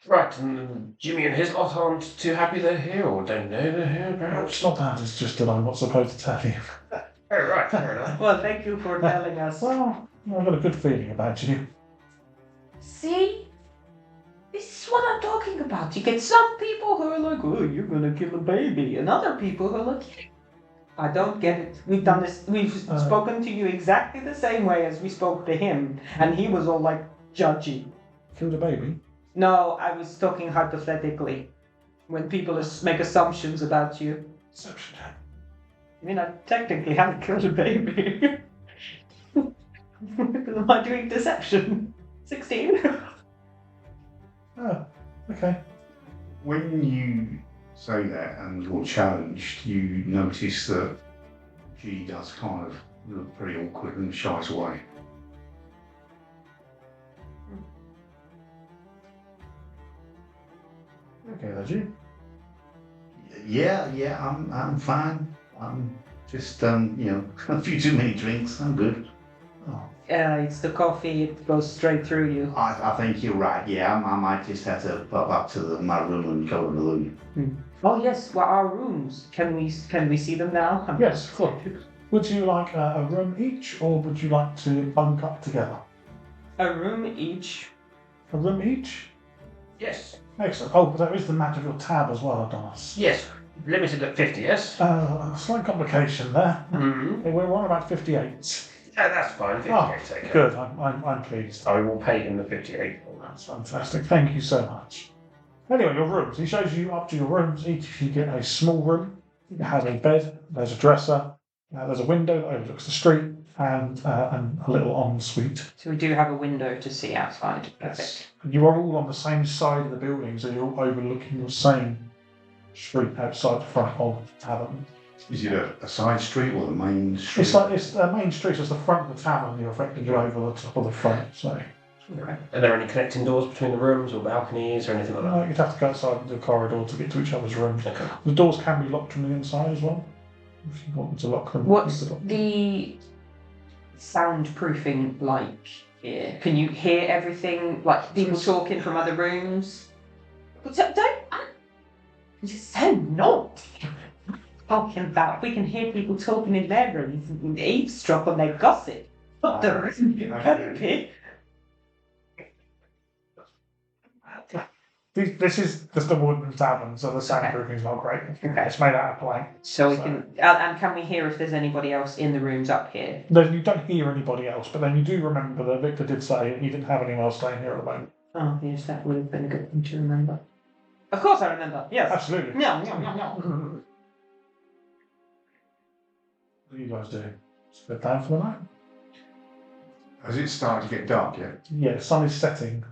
Right, and Jimmy and his lot aren't too happy they're here, or don't know they're here, No, perhaps? it's not that, it's just that I'm not supposed to tell you. Oh, right, fair enough. Well, thank you for telling us. Well, I've got a good feeling about you. See? This is what I'm talking about. You get some people who are like, oh, you're gonna kill a baby, and other people who are like, I don't get it. We've done this, we've spoken to you exactly the same way as we spoke to him, and he was all like, judgy. Killed a baby? No, I was talking hypothetically. When people make assumptions about you. Deception. I mean, I technically haven't killed a baby. Am I doing deception? 16? Oh, okay. When you say that and you're challenged, you notice that G does kind of look pretty awkward and shies away. Okay, that's you. Yeah, I'm fine. I'm just, a few too many drinks. I'm good. Oh, It's the coffee, it goes straight through you. I think you're right. Yeah, I might just have to pop up to my room and go to the loo. Oh yes, well our rooms. Can we see them now? yes, of course. Would you like a room each, or would you like to bunk up together? A room each. A room each? Yes, Excellent. Oh, but there is the matter of your tab as well, Adonis. yes. Limited at 50, yes? A slight complication there. Mm-hmm. We're on about 58. Yeah, that's fine. 58, Oh, take it. good. I'm pleased. I will pay him the 58. That's fantastic. Thank you so much. Anyway, your rooms. He shows you up to your rooms. Each of you get a small room. It has a bed. There's a dresser. There's a window that overlooks the street, and a little ensuite. So we do have a window to see outside. Perfect. You are all on the same side of the building, so you're all overlooking the same street outside the front of the tavern. Is it a side street or the main street? It's the main street, so it's the front of the tavern. You're effectively over the top of the front. So Are there any connecting doors between the rooms or balconies or anything like that? you'd have to go outside the corridor to get to each other's rooms. Okay. The doors can be locked from the inside as well. If you want them to lock them. What's you could lock them. the soundproofing like here? Can you hear everything? Like people talking from other rooms? Just so not talking about. We can hear people talking in their rooms and eavesdrop on their gossip. But there isn't happy. This is just a wooden tavern, so the soundproofing is not great. Okay. It's made out of plank. So we can. And can we hear if there's anybody else in the rooms up here? You don't hear anybody else, but then you do remember that Victor did say he didn't have anyone else staying here at the moment. Oh yes, that would have been a good thing to remember. Of course, I remember. Yes. Absolutely. No. What do you guys do? It's a good time for the night. Has it started to get dark yet? Yeah, the sun is setting.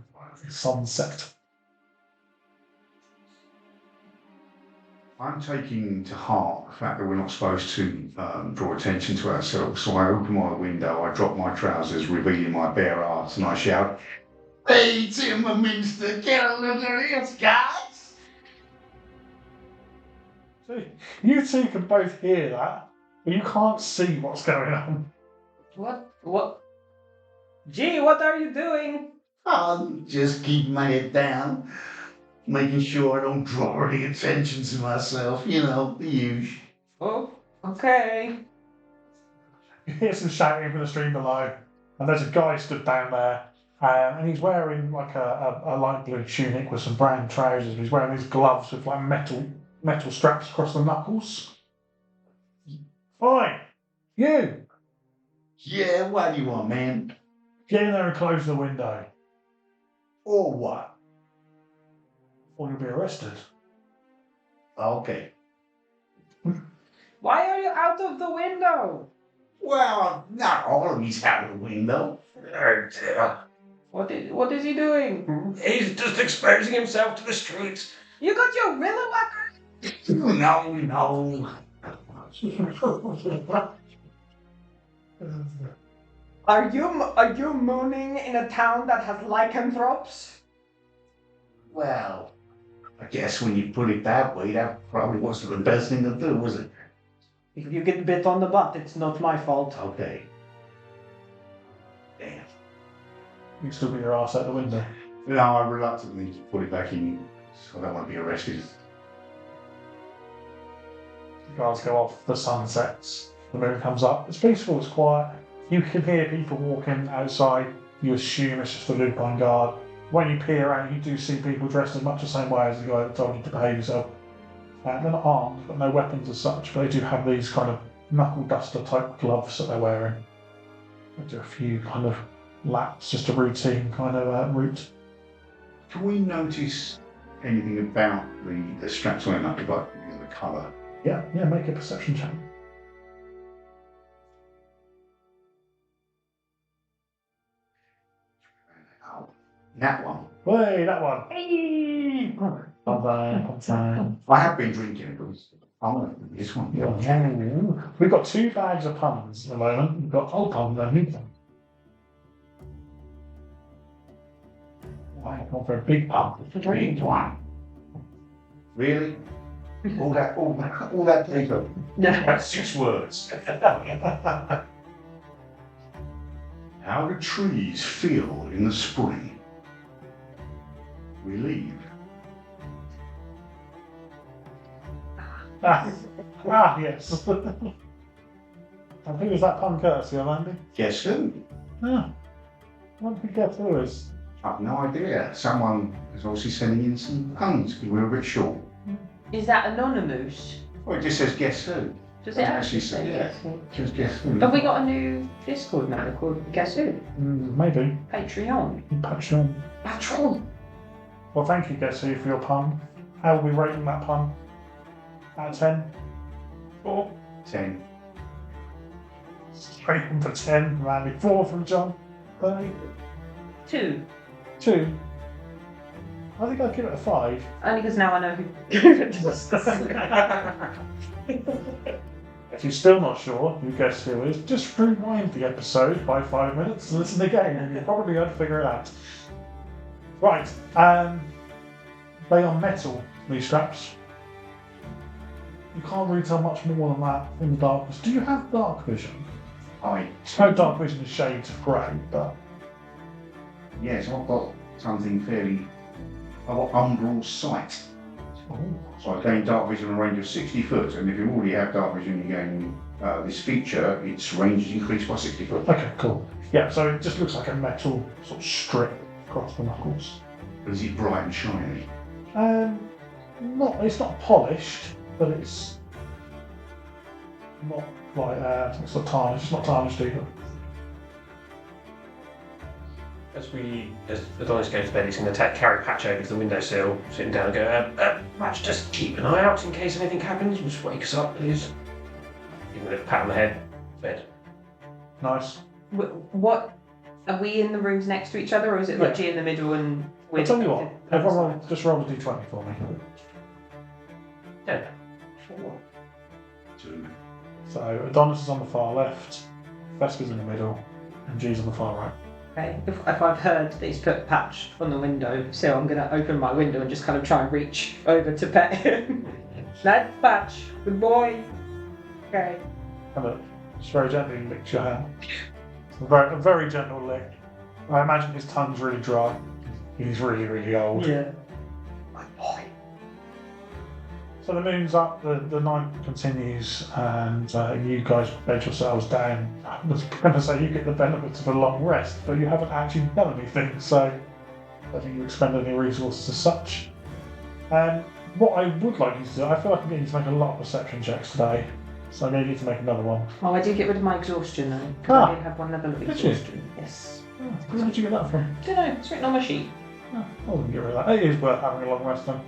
Sunset. I'm taking to heart the fact that we're not supposed to draw attention to ourselves, so I open my window, I drop my trousers, revealing my bare arse, and I shout, "Hey, Timberminster, get a look at this, guys!" See, you two can both hear that, but you can't see what's going on. What? Gee, what are you doing? I'm just keeping my head down, making sure I don't draw any attention to myself, the usual. Oh, okay. You hear some shouting from the stream below, and there's a guy stood down there, and he's wearing like a light blue tunic with some brown trousers. He's wearing these gloves with like metal straps across the knuckles. Oi, you! Yeah, what do you want, man? Get in there and close the window. Or what? or you'll be arrested. Okay. Why are you out of the window? Well, not all of he's out of the window. Oh dear. What is he doing? He's just exposing himself to the streets. You got your willow whacker? No. Are you mooning in a town that has lycanthropes? Well, I guess when you put it that way, that probably wasn't the best thing to do, was it? If you get bit on the butt, it's not my fault. Okay. Damn. You can still get your ass out the window. No, I reluctantly put it back in, so I don't want to be arrested. The guards go off, the sun sets, the moon comes up. It's peaceful, it's quiet. You can hear people walking outside. You assume it's just the lupine guard. When you peer around, you do see people dressed in much the same way as the guy that told you to behave yourself. They're not armed, but no weapons as such, but they do have these kind of knuckle duster type gloves that they're wearing. They do a few kind of laps, just a routine kind of route. Can we notice anything about the straps on him, like the colour? Yeah, make a perception check. Oh, that one. Hey, that one. Hey! Fine. I have been drinking, but I want this one. Yeah. We've got 2 bags of puns at the moment. We've got old puns and new puns. I've gone for a big pun. Big one. Really? all that paper. That's 6 words. How do trees feel in the spring? Relieved. Yes. I think it's that pun courtesy of Andy. Guess who? Yeah. What do you guess who is? I've no idea. Someone is obviously sending in some puns because we're a bit short. Is that anonymous? Well, it just says guess who. Does it actually say yeah. Guess Who? Just guess who. Have we got a new Discord now called Guess Who? Maybe. Patreon. Patreon. Well, thank you, Guess Who, for your pun. How are we rating that pun? Out of 10? 4? 10. Straight in for 10. Randy. 4 from John. 30. 2. 2. I think I'd give it a 5. Only because now I know who. If you're still not sure who Guess Who is, just rewind the episode by 5 minutes and listen again, and you'll probably be able to figure it out. Right, they are metal, these straps. You can't really tell much more than that in the darkness. Do you have dark vision? No dark vision is shades of grey, but... Yes, I've got something fairly... I've got umbral sight. Oh. So I gain dark vision in a range of 60 foot, and if you already have dark vision, you gain this feature, its range is increased by 60 foot. Okay, cool. Yeah, so it just looks like a metal sort of strip across the knuckles. Is it bright and shiny? It's not polished, but it's not like it's not tarnished. It's not tarnished either. As Adonis goes to bed, he's going to carry Patch over to the windowsill, sitting down and go, Patch, just keep an eye out in case anything happens. Just wake us up, please. Give him a little pat on the head. Bed. Nice. What? Are we in the rooms next to each other, or is it like G in the middle and we're... I'll tell you what, everyone just roll a d20 for me. 10. 4. 2. So Adonis is on the far left, Vesper's in the middle, and G's on the far right. Okay, if I've heard that he's put Patch on the window, so I'm going to open my window and just kind of try and reach over to pet him. That's Patch, good boy. Okay. And look, just very gently licks your hand. A very gentle lick. I imagine his tongue's really dry. He's really, really old. Yeah. My boy. So the moon's up, the night continues, and you guys bed yourselves down. I was going to say you get the benefits of a long rest, but you haven't actually done anything, so I don't think you expend any resources as such. What I would like you to do, I feel like I'm getting you to make a lot of perception checks today, so I need you to make another one. Oh, I did get rid of my exhaustion though. I did have one level of Did you? exhaustion. Yes. Where did you get that from? Don't know, it's written on my sheet. I wouldn't get rid of that. It is worth having a long rest then.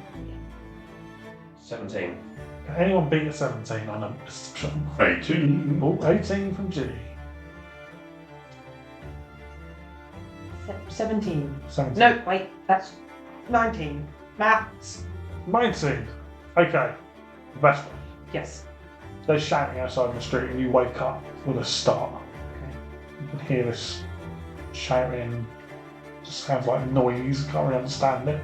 17. Can anyone beat a 17 on a perception? 18. Oh, 18 from G. 17. 17. No, wait, that's 19. Maths. 19. Okay. Vesper. Yes. They're shouting outside in the street and you wake up with a start. Okay. You can hear this shouting. Just sounds like noise. Can't really understand it.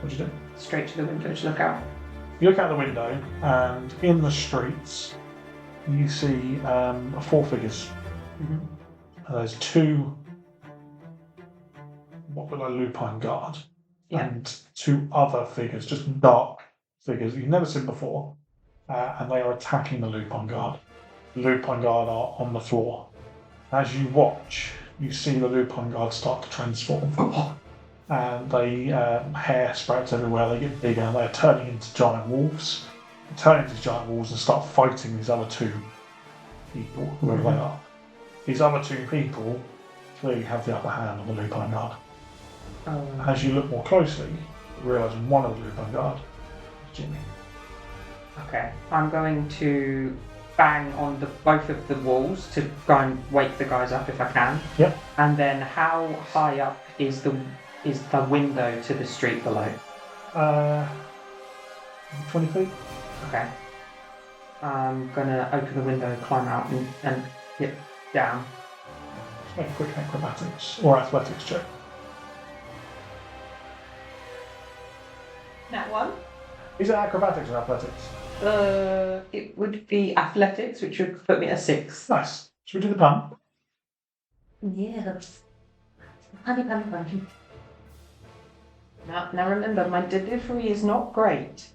What do you do? Straight to the window to look out. You look out the window and in the streets you see 4 figures. There's 2 what look like lupine guard and 2 other figures, just dark figures that you've never seen before, and they are attacking the lupine guard. The lupine guard are on the floor. As you watch, you see the lupine guard start to transform, and they hair sprouts everywhere. They get bigger. They're turning into giant wolves. They turn into giant wolves and start fighting these other 2 people, whoever they are. These other 2 people clearly have the upper hand on the lupine guard. As you look more closely, you realise one of the lupine guard is Jimmy. Okay. I'm going to bang on both of the walls to try and wake the guys up if I can. Yep. And then how high up is the window to the street below? 20 feet. Okay. I'm gonna open the window, climb out, and get down. Just make a quick acrobatics or athletics check. That one? Is it acrobatics or athletics? It would be athletics, which would put me at 6. Nice. Should we do the pun? Yes. Punny. Now remember, my delivery is not great.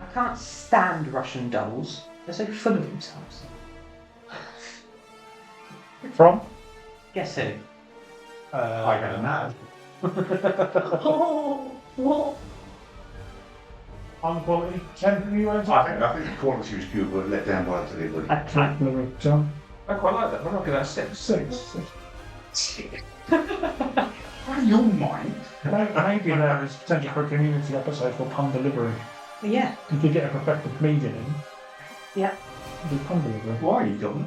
I can't stand Russian dolls. They're so full of themselves. From? Guess who? I got a mad. Unquality. 10 from you, Andrew? I think the quality was good, but let down by the delivery. Delivery. John? I quite like that. I'm not gonna 6. 6. Out of your mind? Maybe there is potential for a community episode for pun delivery. Yeah. If you get a professional comedian in, Yeah. do pun delivery. Why are you going?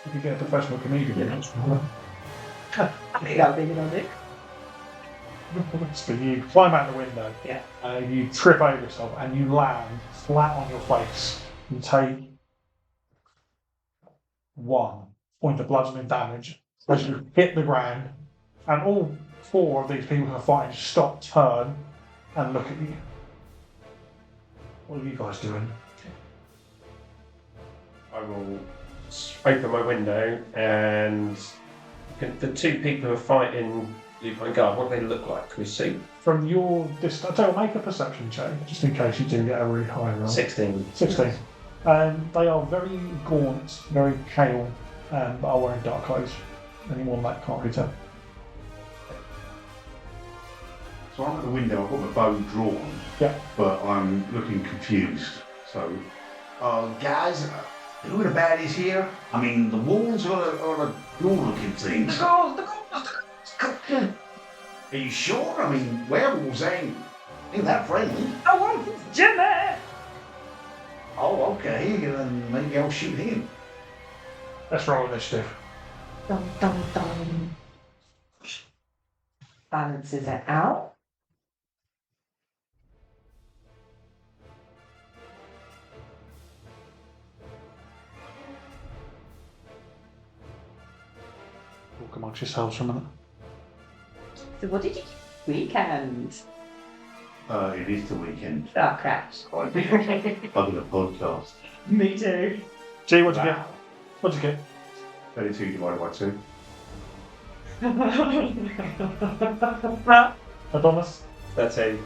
If you get a professional comedian in, I think that would be a good idea. so you climb out the window, Yeah. you trip over yourself, and you land flat on your face. You take 1 point of bludgeoning damage as you hit the ground, and all 4 of these people who are fighting stop, turn, and look at you. What are you guys doing? I will open my window and the 2 people who are fighting Lupine Guard, what do they look like? Can we see? From your distance, tell you what, make a perception check, just in case you do get a really high roll. 16. 16. They are very gaunt, very pale, but are wearing dark clothes. Any more than that, can't really tell. So I'm at the window, I've got my bow drawn, Yeah. but I'm looking confused. So, guys, who are the baddies here? I mean, the wolves or the ghoul-looking things? Are you sure? I mean, werewolves ain't that friendly. Oh, it's Jimmy! Oh, okay, then maybe I'll shoot him. Let's roll initiative. Dum dum dum. Balances it out. Talk amongst yourselves for a minute. So what did you do? Weekend. It is the weekend. Oh, crap. I've got a podcast. Me too. G, what'd you get? What'd you get? 32 divided by 2. Adonis? 13.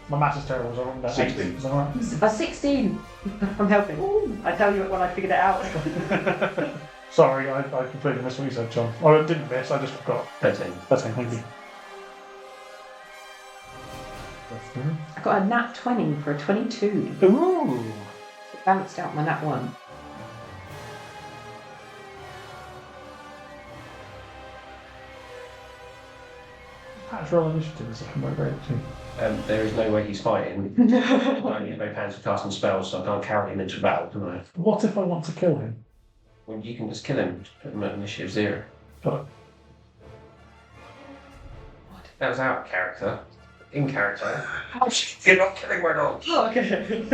My maths is terrible, so I'm going to 16. Is that alright? 16. I'm helping. I tell you when I figured it out. Sorry, I completely missed what you said, John. Oh, I didn't miss, I just forgot. 13. 13, thank you. I got a nat 20 for a 22. Ooh! It balanced out my nat 1. natural initiative is second row great too. There is no way he's fighting. I don't need no pants for casting spells, so I can't carry him into battle, can I? What if I want to kill him? Well, you can just kill him, just put him at initiative 0. Got it. That was out of character. In character. You're not killing my dog! Oh, okay. You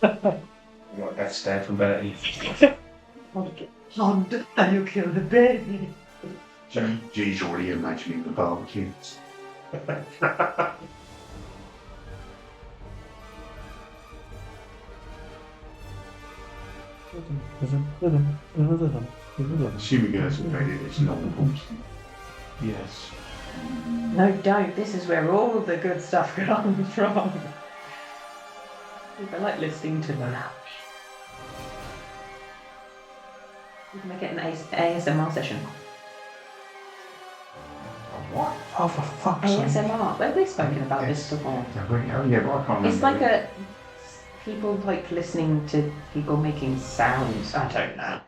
got a death stare from Bertie. How did you kill the baby? G's already imagining the barbecue. Assuming it's already it's not important. Yes. No, don't. This is where all the good stuff comes from. I like listening to them. We can make it an ASMR session. What? Oh, for fuck's sake. ASMR. Where have we spoken about this before? Yeah, but I can't remember. It's like a people like listening to people making sounds. I don't know.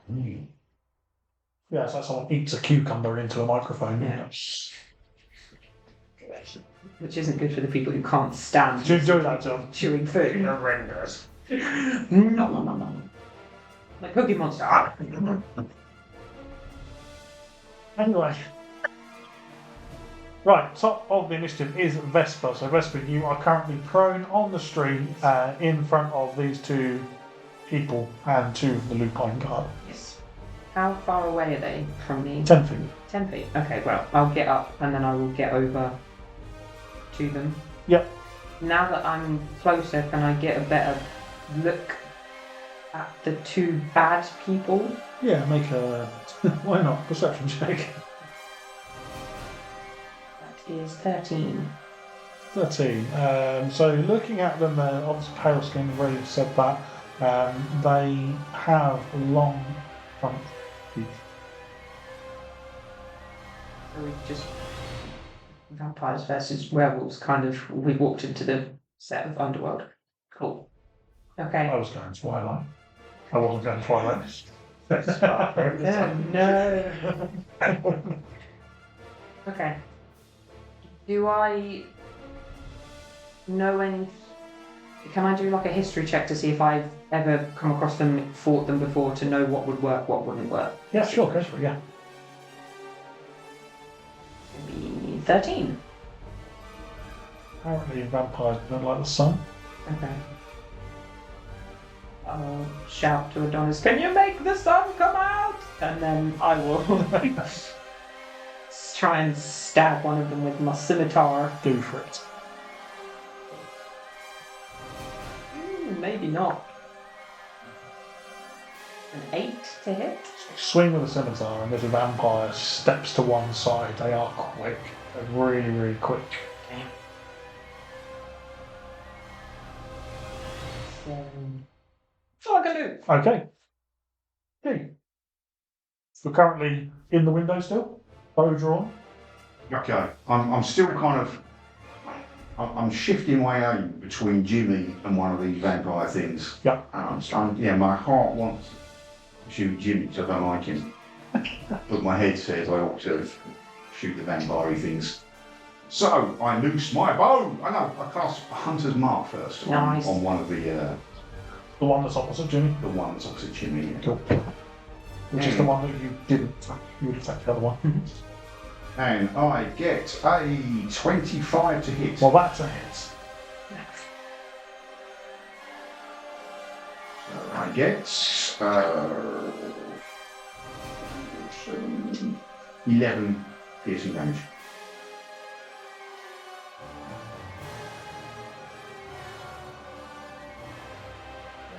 Yeah, it's like someone eats a cucumber into a microphone. Yeah. Which isn't good for the people who can't stand Do you enjoy that, John? chewing food. Horrendous. No. Like Cookie Monster. Anyway. Right, top of the initiative is Vesper. So Vesper, you are currently prone on the street in front of these two people and two of the Lupine Guard. Yes. How far away are they from me? 10 feet. 10 feet. Okay, well, I'll get up and then I will get over to them. Yep. Now that I'm closer, can I get a better look at the two bad people? Yeah, make a... why not? Perception check. That is 13. 13. So looking at them, they're obviously pale skin, I've already said that. They have long front teeth. So we just... Vampires versus werewolves, kind of. We walked into the set of Underworld. Cool. Okay. I was going Twilight. I wasn't going Twilight. No. Okay. Do I know any... Can I do like a history check to see if I've ever come across them, fought them before, to know what would work, what wouldn't work? Yeah, sure, go for it, yeah. Maybe 13. Apparently vampires don't like the sun. Okay. I'll shout to Adonis, "Can you make the sun come out?" And then I will try and stab one of them with my scimitar. Go for it. Maybe not. An 8 to hit? Swing with a scimitar and as a vampire steps to one side, they are quick. They're really, really quick. Okay. 7. That's all I can do. Okay. Okay. We're currently in the window still. Bow drawn. Okay, I'm still kind of. I'm shifting my aim between Jimmy and one of these vampire things. Yep. Yeah, my heart wants to shoot Jimmy because I don't like him. But my head says I ought to shoot the vampire things. So I loose my bow. I cast Hunter's Mark first Nice. on one of the one that's opposite Jimmy. one that's opposite Jimmy. Yeah. Cool. Which is the one that you didn't. You would attack the other one. And I get a 25 to hit. Well, that's a hit. So I get 11 piercing damage.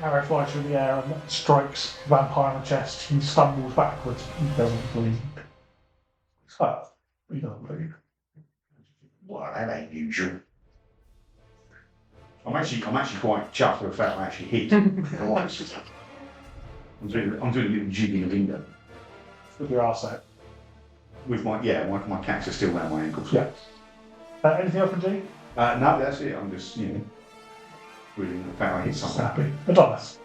Arrow flies through the air and strikes Vampire in the chest. He stumbles backwards. He doesn't bleed. So, he doesn't bleed. Well, that ain't usual. I'm actually quite chuffed with the fact I actually hit. I'm doing a little jig in the window. With your arse out. With my cats are still around my ankles. Yeah. Anything else from G? No, that's it. I'm just, really the fact I hit something. Happy. Adonis.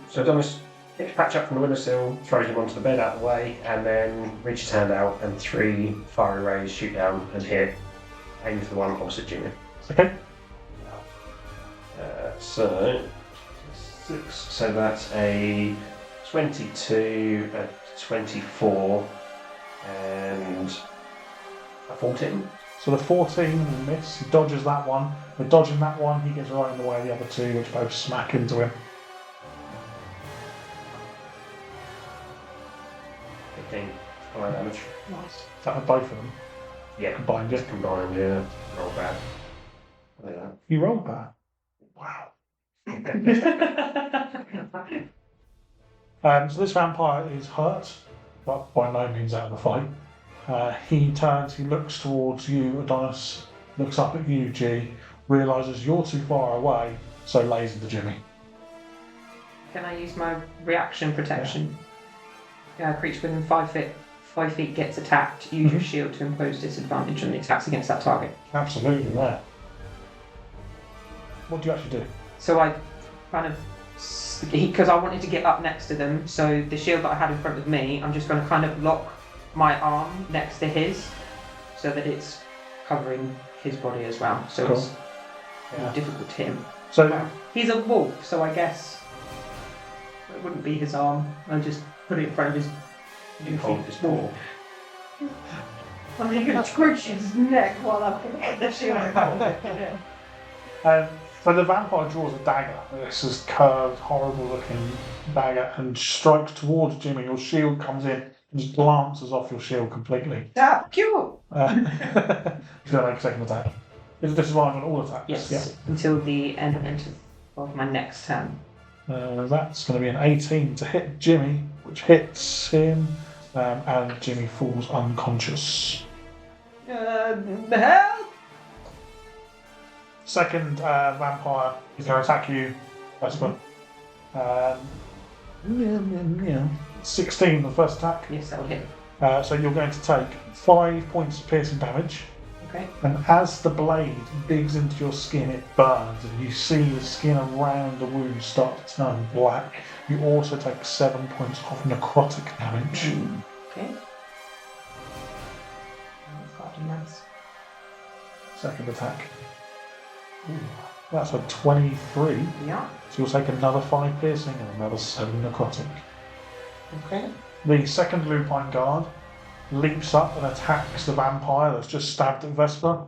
So Adonis Picks Patch up from the windowsill, throws him onto the bed out of the way, and then reaches his hand out, and 3 fiery rays shoot down and hit, aim for the one opposite Jimmy. Okay. So 6. So that's a 22, a 24, and a 14. So the 14 will miss. He dodges that one. With dodging that one, he gets right in the way of the other 2, which both smack into him. 15 fire damage. Nice. Is that with both of them? Yeah, Combined, yeah. just combined, yeah. Roll bad. Look at You rolled that. Wow. So this vampire is hurt, but by no means out of the fight. He turns, he looks towards you, Adonis, looks up at you, G, realises you're too far away, so lays into Jimmy. Can I use my reaction protection? Yeah, creature within 5 feet gets attacked. Use your shield to impose disadvantage on the attacks against that target. Absolutely, there. What do you actually do? So I kind of, because I wanted to get up next to them, so the shield that I had in front of me, I'm just going to kind of lock my arm next to his, so that it's covering his body as well. So Cool. it's more difficult to him. So, He's a wolf, so I guess it wouldn't be his arm. I just put it in front of his. You hold his paw. I'm going to squish his neck while I'm putting the shield on. so the vampire draws a dagger. This is curved, horrible-looking dagger, and strikes towards Jimmy. Your shield comes in and just glances off your shield completely. Ah, cute! He's going to make a second attack. Is it disadvantage on all attacks? Yes, Yeah. until the end of my next turn. That's going to be an 18 to hit Jimmy, which hits him, and Jimmy falls unconscious. The hell? Second vampire is going to attack you, Vesper. 16, the first attack. Yes, that will hit. So you're going to take 5 points of piercing damage, Okay. and as the blade digs into your skin, it burns, and you see the skin around the wound start to turn black. You also take 7 points of necrotic damage. Okay. Nice. Second attack. Ooh, that's a 23. Yeah. So you'll take another 5 piercing and another 7 necrotic. Okay. The second lupine guard leaps up and attacks the vampire that's just stabbed at Vesper.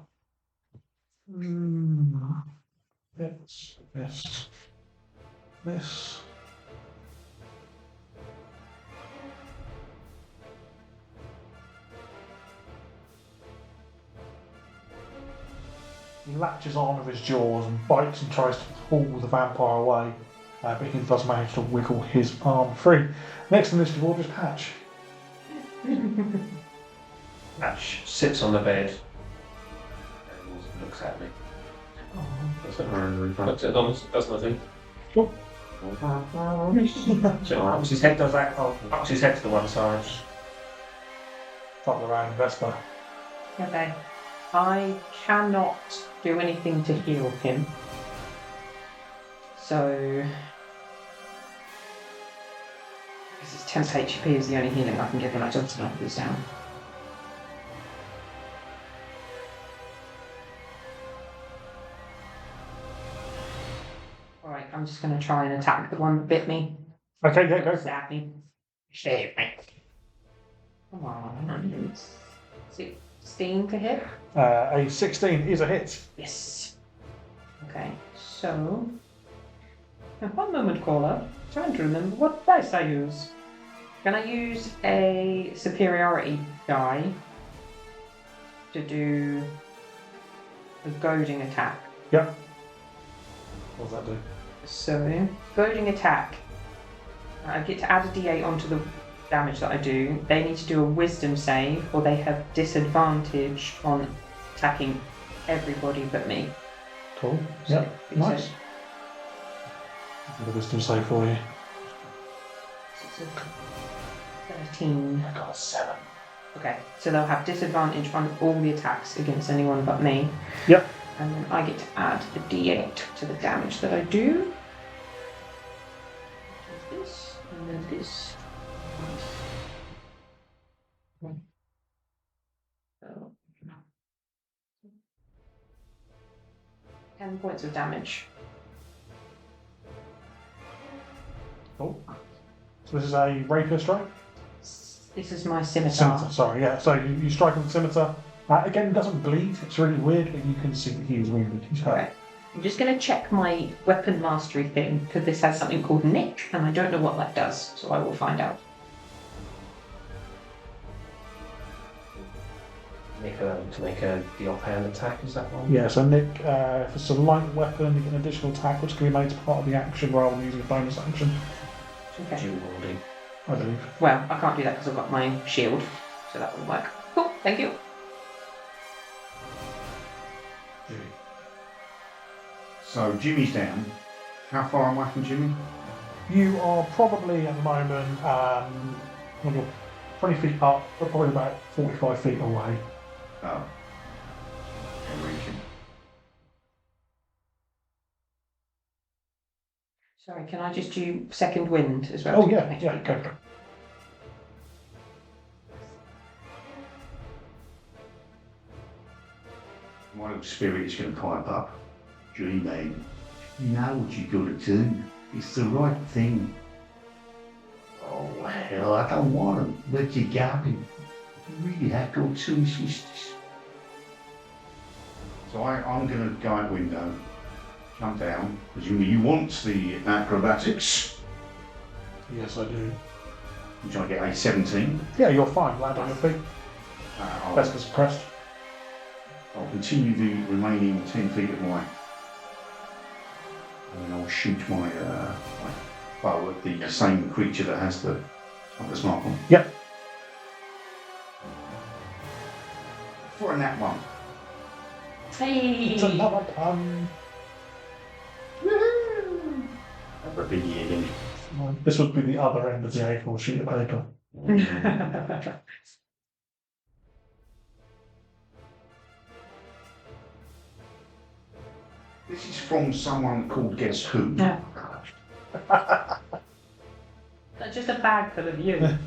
This. He latches on with his jaws and bites and tries to pull the vampire away, but he does manage to wiggle his arm free. Next in this order is Patch. Patch sits on the bed and looks at me. Looks at Adonis, does nothing. Cool. So ups his head, does that? Ups his head to the one side. Top around Vesper. Okay. I cannot do anything to heal him. So. Because his 10 HP is the only healing I can give him. I don't knock this down. Alright, I'm just going to try and attack the one that bit me. Okay, yeah, go. Stab me. Shave me. Come on. 16 to hit? A 16 is a hit. Yes. Okay, so. Now, one moment, caller. Trying to remember what dice I use. Can I use a superiority die to do a goading attack? Yep. What does that do? So, goading attack. I get to add a d8 onto the damage that I do. They need to do a wisdom save, or they have disadvantage on attacking everybody but me. Cool. So, Yep. Nice. The wisdom save for you. 13. I got a 7. Okay, so they'll have disadvantage on all the attacks against anyone but me. Yep. And then I get to add a d8 to the damage that I do. Which is this. And this. So, 10 points of damage. Cool. So this is a rapier strike? This is my scimitar. Scimitar, sorry, yeah. So you strike with the scimitar. Again, it doesn't bleed. It's really weird, but you can see that he is wounded. He's hurt. Right. I'm just going to check my weapon mastery thing, because this has something called Nick, and I don't know what that does, so I will find out. Nick to make the offhand attack, is that one? Yeah, so Nick, if it's a light weapon, you get an additional attack, which can be made as part of the action rather than using a bonus action, Okay. Dual wielding. I believe. Well, I can't do that because I've got my shield, so that wouldn't work. Cool, thank you. So Jimmy's down. How far away from Jimmy? You are probably at the moment, when you're 20 feet up, but probably about 45 feet away. Oh. Can't reach him. Sorry, can I just do second wind as well? Oh, yeah, go for it. My little spirit is going to pipe up. Jimmy, you know what you got to do. It's the right thing. Oh, hell, I don't want to let you go. You really have got two sisters. So I'm going to go out the window, jump down. Presumably you want the acrobatics, Yes, I do. which I get a 17. Yeah, you're fine. Land on your feet. I'll Best as pressed. continue the remaining 10 feet of my... And then I'll shoot my bow at the same creature that has the mark on. Yep. For a nat 1. Hey! It's another pun. Have a big year again. This would be the other end of the A4 sheet of paper. This is from someone called Guess Who. No. That's just a bag full of you.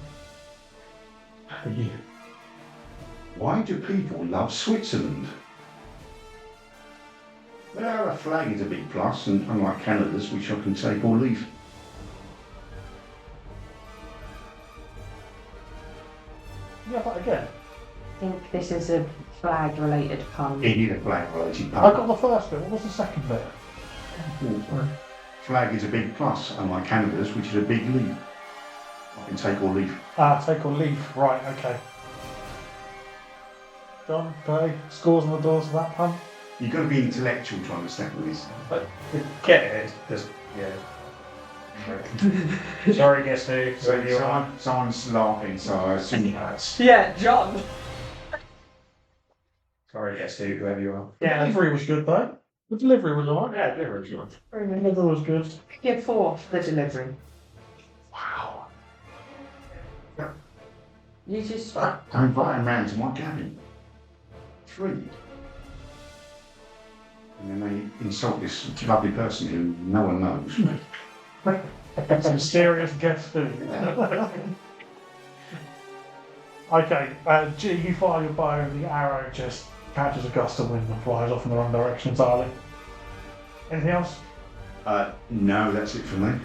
For you. Why do people love Switzerland? Well, a flag is a big plus, and unlike Canada's, which I can take or leave. Yeah, but again, I think this is a flag-related pun. It is a flag-related I pun. got the first bit. What was the second bit? Flag is a big plus, unlike Canada's, which is a big leave. I can take or leave. Take or leave. Right, okay. John, Dave, scores on the doors of that pun. You've got to be intellectual to understand what this. But get it, just, yeah. Sorry, guess who? Someone's laughing, so I assume that's... Yeah, John! Sorry, guess who? Whoever you are. The delivery was good, though. The delivery was alright. Yeah, delivery was good. The delivery was good. Give 4 for the delivery. Wow. You just... Don't invite him round to my cabin. 3. And then they insult this lovely person who no one knows. It's a mysterious guest who. Okay, G, you fire your bow and the arrow just catches a gust of wind and flies off in the wrong direction entirely. Anything else? No, that's it for me.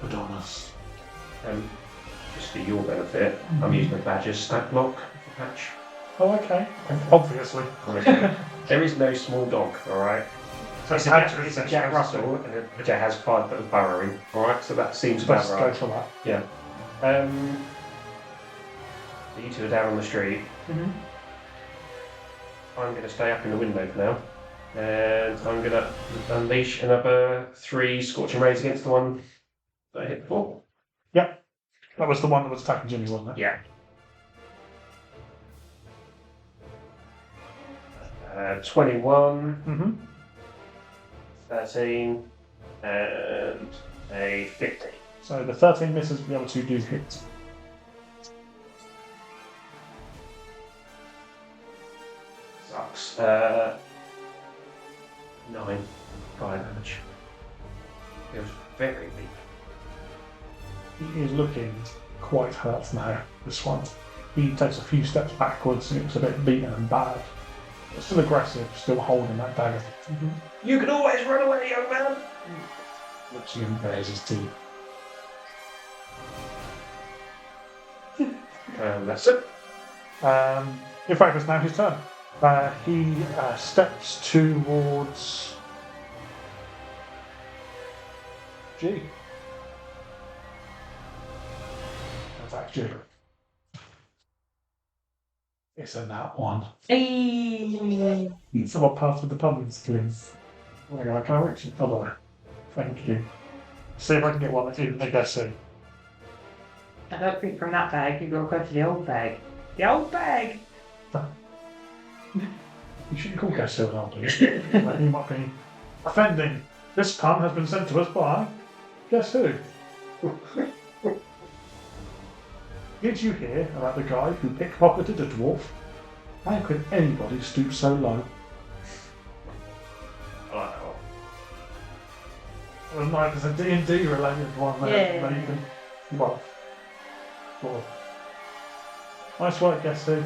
Adonis. Just for your benefit, I'm using the Badger's stat block for patch. Oh, okay. Obviously. There is no small dog, alright? So It's a Jack Russell, and it has 5 foot of burrowing, alright? So that seems about Let's go right. for that. Yeah. So you two are down on the street. Mhm. I'm going to stay up in the window for now. And I'm going to unleash another 3 Scorching Rays against the one that I hit before. That was the one that was attacking Jimmy, wasn't it? Yeah. 21, Mm-hmm. 13, and a 15. So the 13 misses, the other 2 do hit. Sucks. 9 fire damage. It was very weak. He is looking quite hurt now, this one. He takes a few steps backwards and looks a bit beaten and bad. But still aggressive, still holding that dagger. You can always run away, young man. Looks and bares his teeth. That's it. In fact, it's now his turn. He steps towards G. Attack G. It's a nat one. Hey. Someone pass with the pumpkins, please. Oh my god, can I reach it? Hold on. Thank you. See if I can get one that's even a guess in. I don't think from that bag you've got to go to the old bag. The old bag! You shouldn't call guess who an old bag. He might be offending. This pun has been sent to us by guess who? Did you hear about the guy who pickpocketed a dwarf? How could anybody stoop so low? I like that one. Well, no, there's a D&D related one there. Yeah. Maybe. Well, sort of. Nice work, guess who?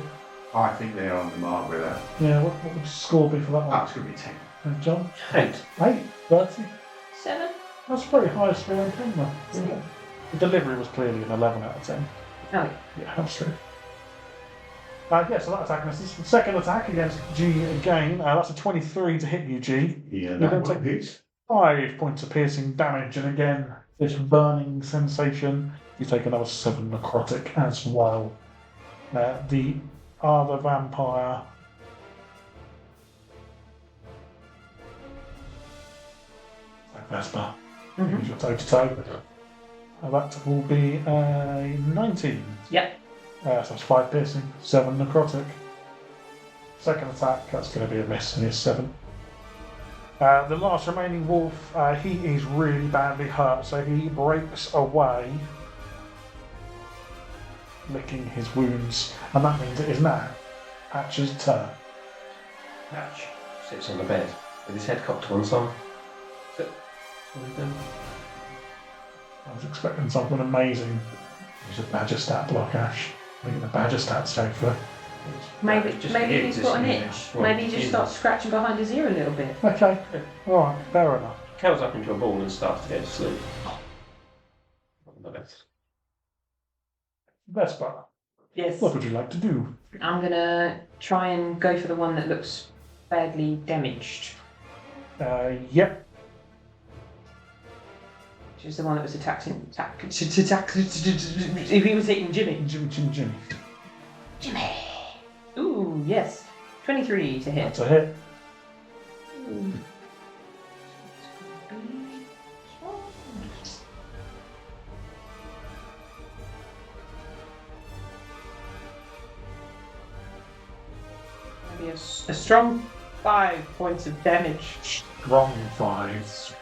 I think they're on the mark with that. Yeah, what would the score be for that Oh, one? it's going to be 10. John? 8. 8, 30. 7? That's pretty high score on 10 though. Yeah. The delivery was clearly an 11 out of 10. Oh, Yeah, that's true. Yeah, so that attack misses. The second attack against G again. That's a 23 to hit you, G. Yeah, don't that take- would hit. 5 points of piercing damage, and again, this burning sensation. You take another 7 necrotic as well. The other vampire. Vespa. Mhm. Use your toe to toe. That will be a 19. Yep. So that's 5 piercing, 7 necrotic. Second attack, that's going to be a miss, and it's 7. The last remaining wolf, he is really badly hurt, so he breaks away, licking his wounds, and that means it is now Hatch's turn. Hatch sits on the bed with his head cocked to one side. Sit. What are you doing? I was expecting something amazing. Use a badger stat block, Ash. Making the badger stats go for. maybe Just maybe the he's got an existing itch. well, Maybe he just yeah. starts scratching behind his ear a little bit. Okay, alright, fair enough. Curls up into a ball and starts to go to sleep. On the bed. Vespa, Yes. what would you like to do? I'm gonna try and go for the one that looks badly damaged. Yep. Which is the one that was attacking. If he was hitting Jimmy. Jimmy. Jimmy! Ooh, yes. 23 to hit. That's a hit. Maybe a strong 5 points of damage. Strong 5s.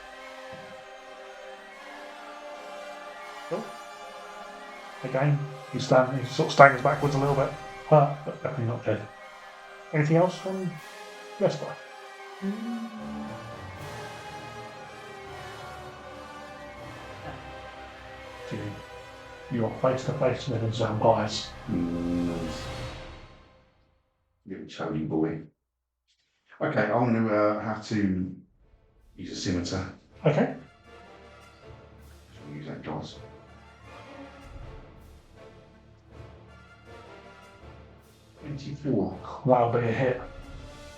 Oh. Again, he sort of staggers backwards a little bit. Hurt, but definitely not dead. Anything else from Vespa? You're face to face with his vampires. Little chody boy. Okay, I'm going to have to use a scimitar. Okay. I'll use that dice. $24. That'll be a hit.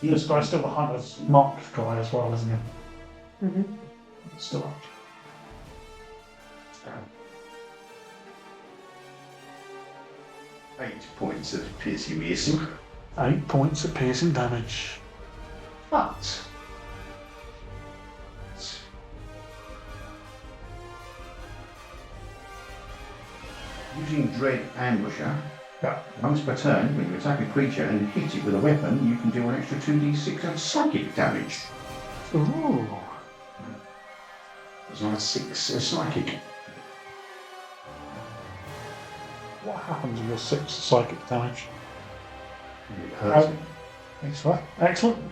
This guy's still the hunter's marked guy as well, isn't he? Mm-hmm. Still up. 8 points of piercing piercing. 8 points of piercing damage. But using Dread Ambusher, Yeah. once per turn, when you attack a creature and hit it with a weapon, you can deal an extra 2d6 of psychic damage. Ooh. It's not a 6 psychic. What happens with your 6 psychic damage? It hurts me. Thanks for that. Excellent.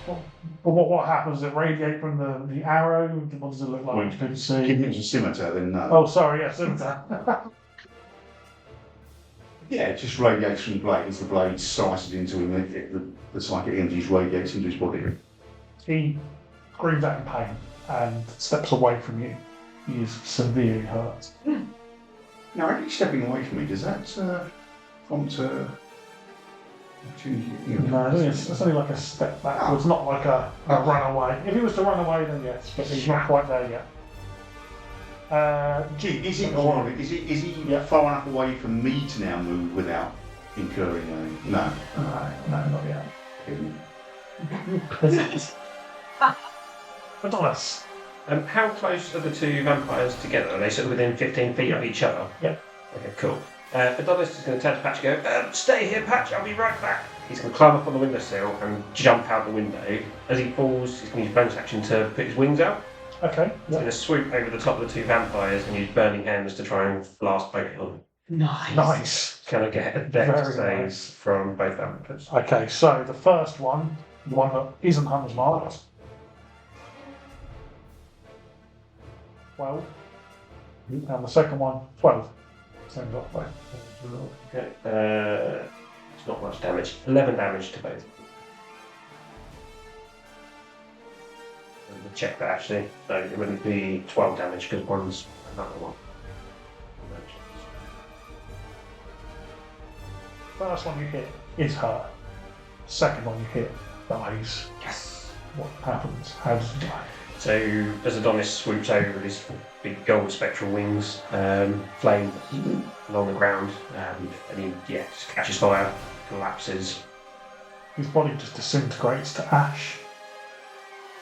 But what happens? Does it radiate from the arrow? What does it look like? Well, You can see. Given it was a scimitar, then no. Oh, sorry, yes, scimitar. Yeah, it just radiates from the blade. As the blade slices into him, the psychic energy radiates into his body. He screams out in pain and steps away from you. He is severely hurt. Now, actually stepping away from me, does that prompt opportunity? No, it's only like a step backwards, not like a run away. If he was to run away, then yes, but he's not quite there yet. Is he far enough away from me to now move without incurring a... No. No, not yet. Adonis. How close are the two vampires together? Are they sort of within 15 feet of each other? Yeah. Okay, cool. Adonis is going to turn to Patch and go, stay here, Patch, I'll be right back. He's going to climb up on the windowsill and jump out the window. As he falls, he's going to use bonus action to put his wings out. Okay. He's going to swoop over the top of the two vampires and use burning hands to try and blast both of them. Nice. Can I get a dex Very save nice. from both vampires? Okay, so the first one, the one that isn't Hunter's Marked. 12. And the second one, 12. Same off way. Okay. It's not much damage. 11 damage to both. And we'll check that actually. No, it wouldn't be 12 damage because one's another one. First one you hit is hurt. Second one you hit dies. Yes. What happens? How does it die? So as Adonis swoops over with his big gold spectral wings, flame along the ground, and he just catches fire, collapses. His body just disintegrates to ash.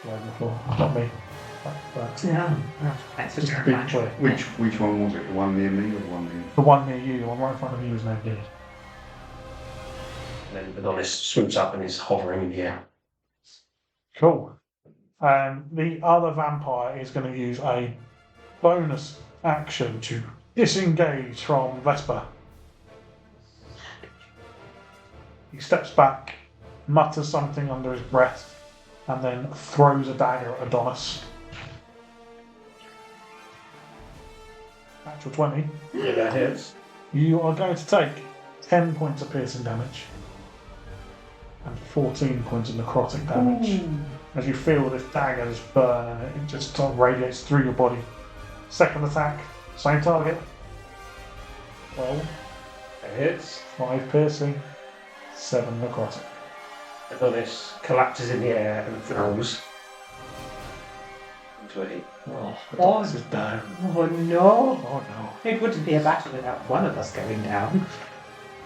Like before. Not me. Yeah. That's Just to be terrifying. clear. Which one was it? The one near me or the one near... The one near you, the one right in front of you is now dead. And then Adonis swoops up and is hovering in the air. Cool. And the other vampire is going to use a bonus action to disengage from Vesper. He steps back, mutters something under his breath, and then throws a dagger at Adonis. Natural 20. Yeah, that hits. You are going to take 10 points of piercing damage and 14 points of necrotic damage. As you feel this dagger just burn and it just sort of radiates through your body. Second attack, same target. 12, That hits. 5 piercing, 7 necrotic. Adonis collapses in the air and falls into a heap. Oh, Adonis is down. Oh no! Oh no. It wouldn't be a battle without one of us going down.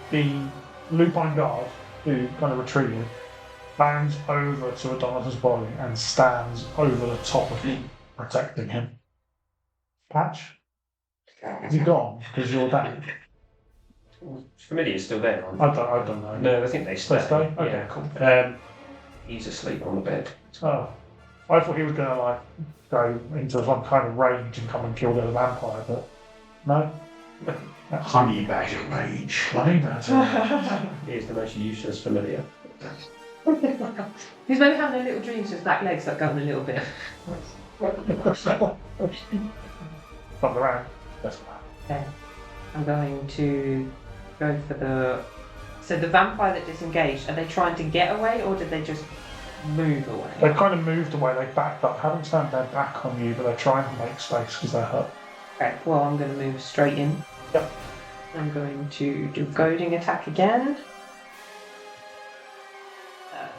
The lupine guard, who kind of retreated, bounds over to Adonis' body and stands over the top of him, protecting him. Patch? Is he gone? Because you're down. Familiar's still there, aren't they? I don't know. No, I think they stay. They stay? Okay, Yeah. cool. He's asleep on the bed. Oh. I thought he was going to like go into some kind of rage and come and kill the other vampire, but no. Honey badger rage. Honey badger. He is the most useless familiar. He's maybe having a little dream, so his back legs start going a little bit. From the round. That's Okay. I'm going to go for the... So the vampire that disengaged, are they trying to get away or did they just move away? They kind of moved away, they backed up, haven't turned their back on you, but they're trying to make space because they're hurt. Okay, well I'm going to move straight in. Yep. I'm going to do goading attack again.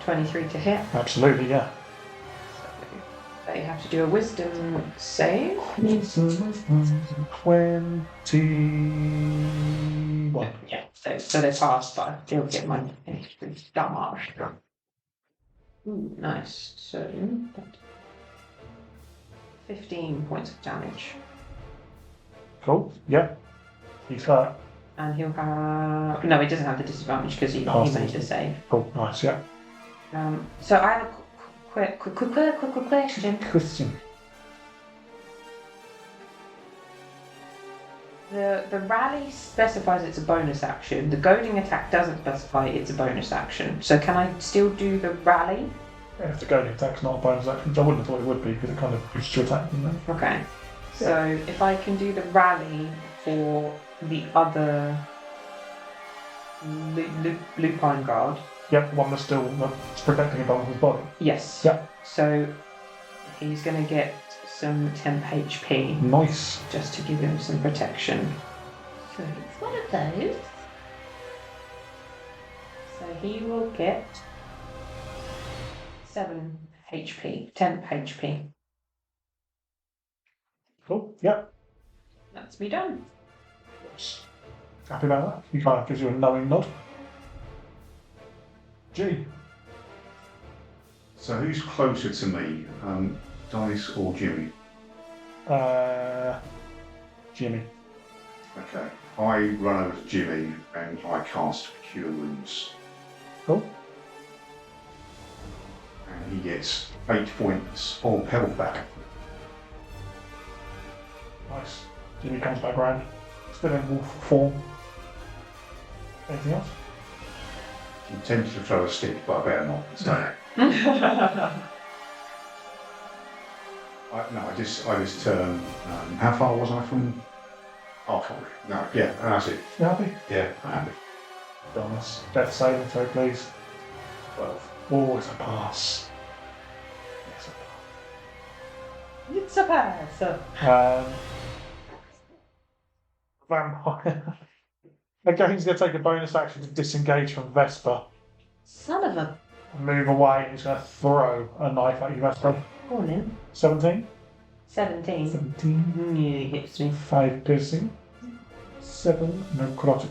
23 to hit. Absolutely, yeah. So they have to do a wisdom save. 21. Yeah, so they pass, but I still get my damage. Ooh, nice. So 15 points of damage. Cool, yeah. He's hurt. And he'll have... No, he doesn't have the disadvantage because he made the save. Cool, nice, yeah. So I have a quick question. Question. The rally specifies it's a bonus action. The goading attack doesn't specify it's a bonus action. So can I still do the rally? If the goading attack's not a bonus action, which I wouldn't have thought it would be because it kind of boosts your attack. Okay. So if I can do the rally for the other lupine guard. Yep, the one that's protecting Adonis's body. Yes. Yep. So he's going to get some temp HP. Nice. Just to give him some protection. So it's one of those. So he will get 7 HP, temp HP. Cool. Yep. That's me done. Happy about that? He kind of gives you a knowing nod. G. So who's closer to me, Dice or Jimmy? Jimmy. Okay. I run over to Jimmy and I cast Cure Wounds. Cool. And he gets 8 points of health back. Nice. Jimmy comes back around. Still in wolf form. Anything else? I'm tempted to throw a stick, but I better not. So, I just turn. How far was I from? Oh, sorry. No, yeah, that's it. You happy? Yeah, I'm happy. Adonis. Death saving throw, please. 12. Oh, it's a pass. Yes, It's a pass. Vampire. Again, he's going to take a bonus action to disengage from Vesper. Son of a... Move away, and he's going to throw a knife at you, Vesper. Go on in. 17? 17. 17. Yeah, he hits me. 5 piercing. 7 necrotic.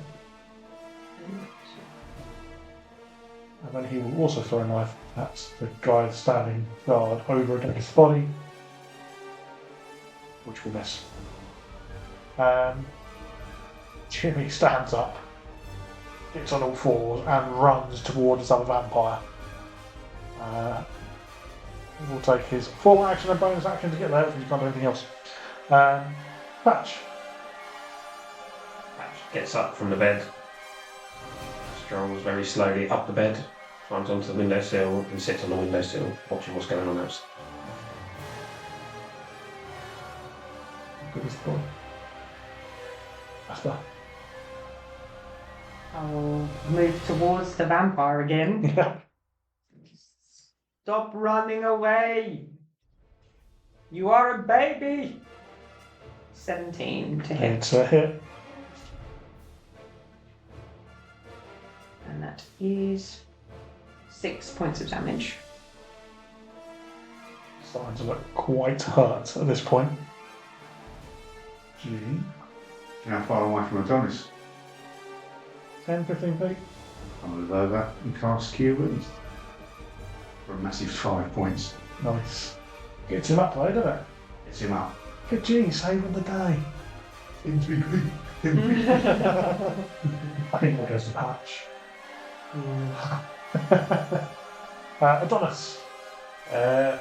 And then he will also throw a knife at the guy standing guard over against his body, which will miss. Jimmy stands up, gets on all fours, and runs towards this other vampire. He will take his full action and bonus action to get there, because he can't do anything else. Patch. Gets up from the bed. Strolls very slowly up the bed, climbs onto the windowsill and sits on the windowsill, watching what's going on outside. Good as the boy. Vesper. I'll move towards the vampire again. Yeah. Stop running away! You are a baby! 17 to hit. It's a hit. And that is 6 points of damage. Starting to look quite hurt at this point. G. How far away from Adonis? 10, 15 feet. I'm going to lower that and cast Cure Wounds. For a massive 5 points. Nice. Gets him up though, doesn't it? Gets him up. Good G, saving the day. MVP. I think that goes to Patch. Adonis. Where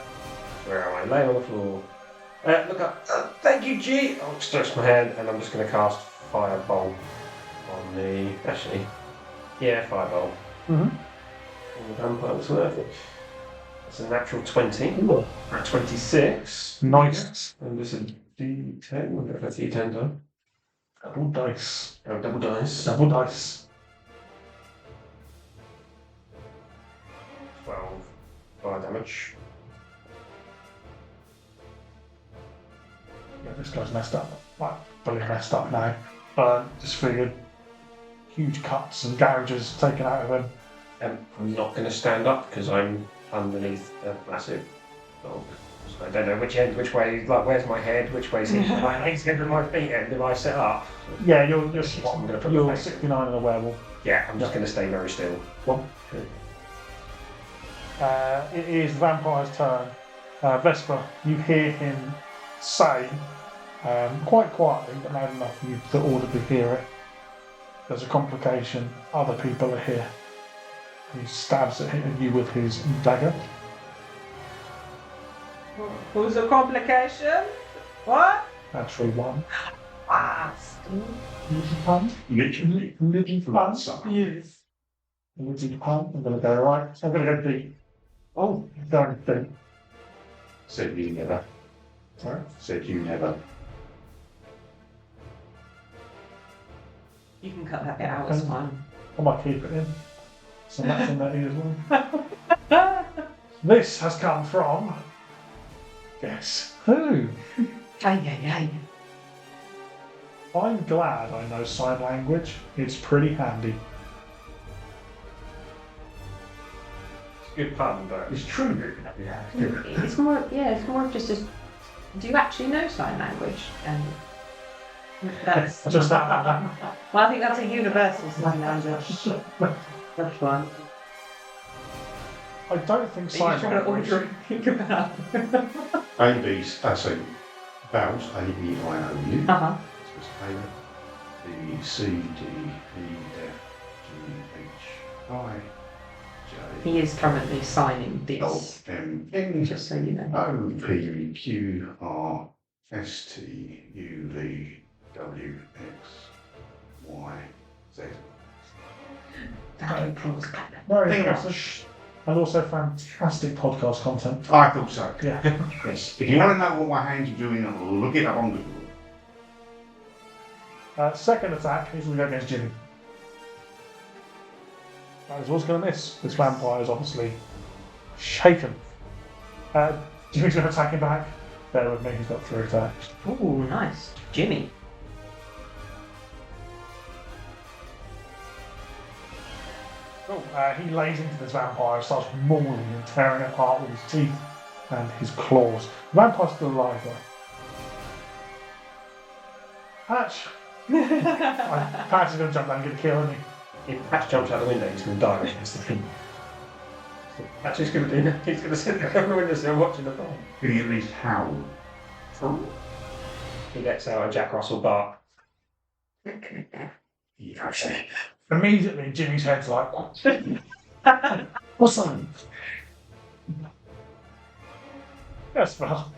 am I? Lay on the floor. Look up. Thank you, G. I'll stretch my hand and I'm just going to cast Firebolt on the. Actually, yeah, Firebolt. Mm-hmm. On the vampire was worth it. That's a natural 20. At 26. Nice. And this is D10. Wonder if that's D10 done. Double dice. Oh, double dice. Double dice. 12 fire damage. Yeah, this guy's messed up. Like, fully messed up now. Disfigured. Huge cuts and gouges taken out of him. I'm not going to stand up because I'm underneath a massive dog. So I don't know which way, like, where's my head, which way's he? My legs get to my feet, and do I sit up? Yeah, you're I'm gonna put you're my face. 69 and a werewolf. Yeah, I'm just going to stay very still. It is the vampire's turn. Vesper, you hear him say, quite quietly, but loud enough for you to audibly hear it. There's a complication. Other people are here. He stabs at you with his dagger. Who's the complication? What? Natural 1. Ah, Little pun. Little pun. Sucker. yes. Little pun. I'm going to go right. I'm going to go deep. Oh, don't think. Said you never. Sorry? Said you never. You can cut that bit out, it's fine. I might keep it in. So that's in that as well. This has come from. Guess who? Ay. I'm glad I know sign language. It's pretty handy. It's a good pun, but It's true. yeah. It's more of just a. Do you actually know sign language? And that's Just that. well, I think that's a universal sign language. That's one. I don't think Are you sign trying to language. order think about? AB's, so vowels, A-E-I-O-U. Uh-huh. So it's A, B, C, D, E, F, G, H, I, J, He is currently signing L, this, M, N, just so you know. O, P, Q, R, S, T, U, V, W, X, Y, Z. Value pros clap. Very Think about impressive. And also fantastic podcast content. I thought so. Yeah. Yes. If you want to know what my hands are doing, look it up on Google. Second attack, he's going to go against Jimmy. He's always going to miss. This vampire is obviously shaken. Jimmy's going to attack him back. Bear with me, he's got 3 attacks. Ooh, nice. Jimmy. He lays into this vampire, starts mauling and tearing it apart with his teeth and his claws. The vampire's still alive though. Patch! Patch is going to jump down and get a kill, isn't he? If Patch jumps out the window, he's going to die against the thing. Patch is going to do that. He's going to sit there on the windowsill watching the film. Can you at least howl? He lets out a Jack Russell bark. Immediately, Jimmy's head's like, what's that? Yes, well.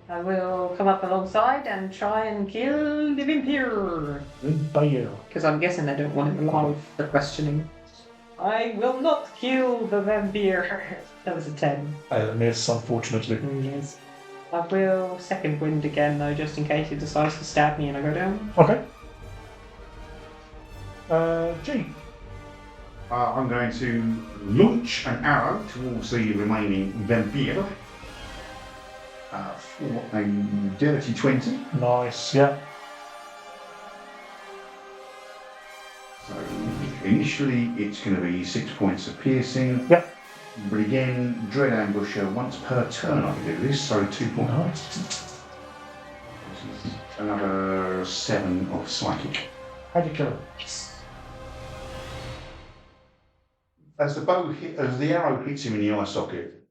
I will come up alongside and try and kill the vampire. Because I'm guessing they don't want him alive for questioning. I will not kill the vampire. That was a 10. I miss, unfortunately. Yes. I will second wind again though, just in case he decides to stab me and I go down. Okay. G. I'm going to launch an arrow towards the remaining vampire for a dirty 20. Nice, yeah. So initially it's going to be 6 points of piercing. Yep. But again, Dread Ambusher once per turn I can do this, so 2 points. Nice. Another 7 of psychic. How'd you kill him? As the arrow hits him in the eye socket,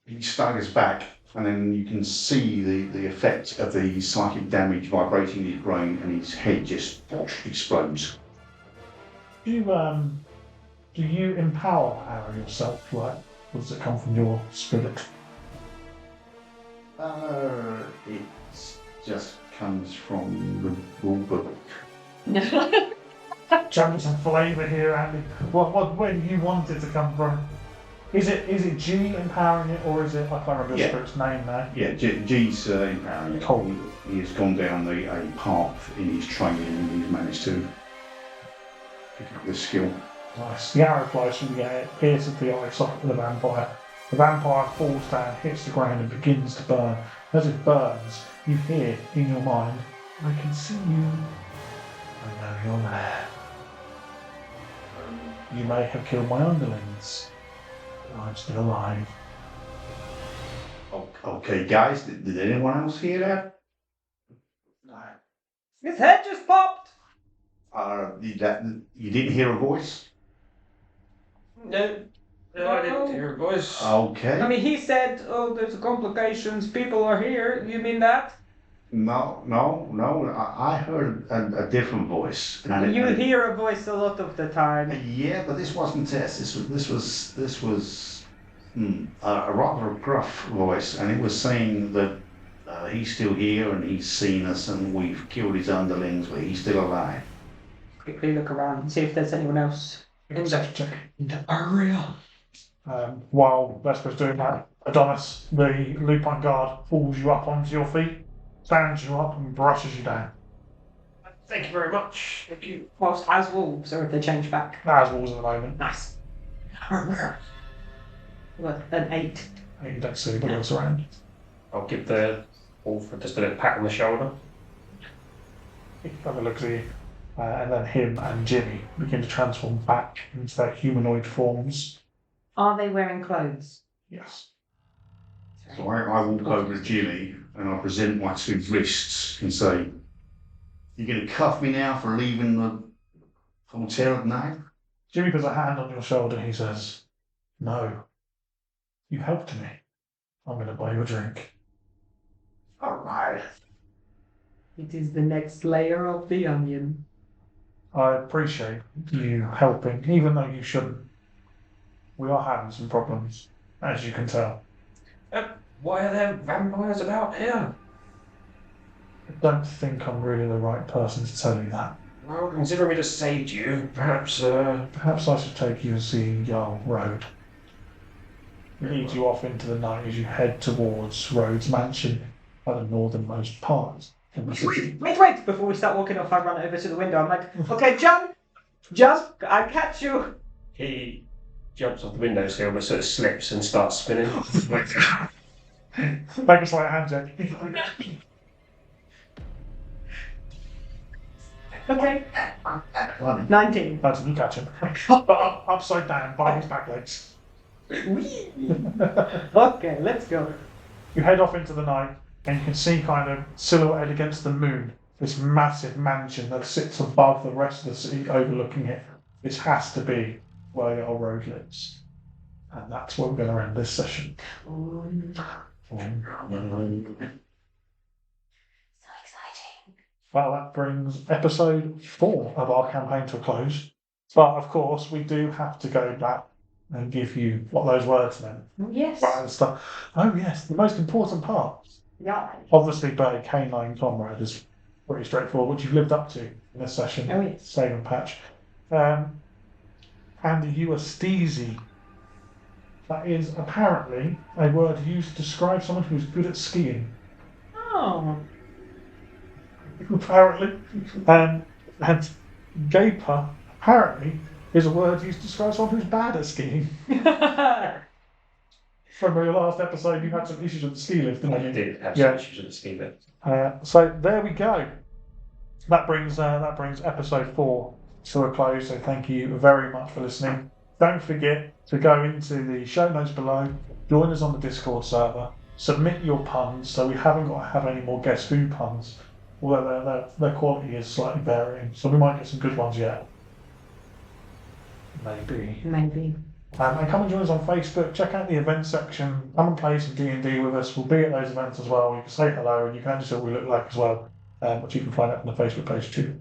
he staggers back, and then you can see the effect of the psychic damage vibrating his brain, and his head just explodes. Do you empower arrow yourself? Like, does it come from your spirit? It just comes from the rule book. Jumping some flavour here, Andy. Where do you want it to come from? Is it G empowering it, or is it, I can't remember the spirit's name now? Yeah, G's empowering it. Cool. He has gone down a path in his training, and he's managed to pick up this skill. Nice. The arrow flies from the air, pierces the eye socket of the vampire. The vampire falls down, hits the ground, and begins to burn. As it burns, you hear in your mind, I can see you. I know you're there. You may have killed my underlings, but I'm still alive. Okay, guys, did anyone else hear that? No. His head just popped! You didn't hear a voice? No, I didn't hear a voice. Okay. I mean, he said, oh, there's complications, people are here. You mean that? No. I heard a different voice. You hear a voice a lot of the time. Yeah, but this wasn't Tess. This was a rather gruff voice, and it was saying that he's still here and he's seen us and we've killed his underlings, but he's still alive. Quickly look around and see if there's anyone else in the area. While Vesper's doing that, Adonis, the lupine guard, pulls you up onto your feet, stands you up, and brushes you down. Thank you very much. Thank you. Whilst as wolves, or if they change back. As walls at the moment. Nice. What, an 8? You don't see anybody else around. I'll give the wolf just a little pat on the shoulder. Have a look at you. And then him and Jimmy begin to transform back into their humanoid forms. Are they wearing clothes? Yes. So I walk over to Jimmy and I present my 2 wrists and say, "You going to cuff me now for leaving the hotel at night?" Jimmy puts a hand on your shoulder. He says, "No. You helped me. I'm going to buy you a drink." All right. It is the next layer of the onion. I appreciate you helping, even though you shouldn't. We are having some problems, as you can tell. Why are there vampires about here? I don't think I'm really the right person to tell you that. Well, considering we just saved you, perhaps, Perhaps I should take you and see Jarl Road. It leads you off into the night as you head towards Rhodes Mansion at the northernmost part of the city. Wait! Before we start walking off, I run over to the window. I'm like, okay, John, I catch you. He jumps off the windowsill but sort of slips and starts spinning. Make a slight hand check. Okay. 19. That's you catch him. But upside down by his back legs. Okay, let's go. You head off into the night and you can see kind of silhouetted against the moon this massive mansion that sits above the rest of the city overlooking it. This has to be where Jarl Road lives. And that's where we're going to end this session. So exciting. Well, that brings episode 4 of our campaign to a close. But of course, we do have to go back and give you what those words meant. Yes. Right at the start. Oh yes, the most important part. Yeah. Obviously, being a canine comrade is pretty straightforward, which you've lived up to in this session. Oh yes. Save and patch. Andy, you are steezy. That is apparently a word used to describe someone who's good at skiing. Oh. Apparently. And gaper, apparently, is a word used to describe someone who's bad at skiing. From your last episode, you had some issues with the ski lift, didn't you? I did have some issues with the ski lift. So there we go. That brings episode 4 to a close. So thank you very much for listening. Don't forget to go into the show notes below, join us on the Discord server, submit your puns. So we haven't got to have any more Guess Who puns, although their quality is slightly varying. So we might get some good ones yet. Maybe. And come and join us on Facebook. Check out the events section. Come and play some D&D with us. We'll be at those events as well. You can say hello and you can actually see what we look like as well, which you can find out on the Facebook page too.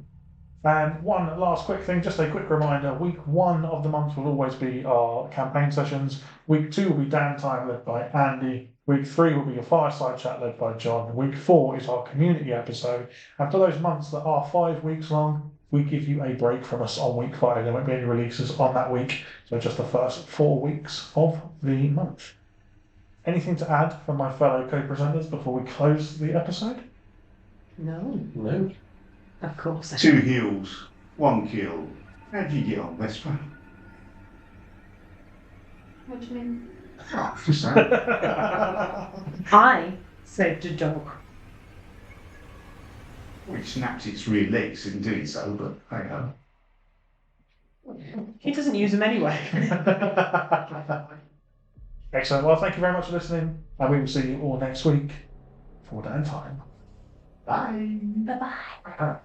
And one last quick thing, just a quick reminder, week 1 of the month will always be our campaign sessions. Week 2 will be downtime led by Andy. Week 3 will be your fireside chat led by John. Week 4 is our community episode. And for those months that are 5 weeks long, we give you a break from us on week 5. There won't be any releases on that week, so just the first 4 weeks of the month. Anything to add from my fellow co-presenters before we close the episode? No. Of course. 2 heals, 1 kill. How'd you get on, Vesper? What do you mean? Oh, just saying. I saved a dog. Well, he snapped its rear legs in doing so, but hey ho. He doesn't use them anyway. Excellent. Well, thank you very much for listening, and we will see you all next week for downtime. Bye. Bye-bye.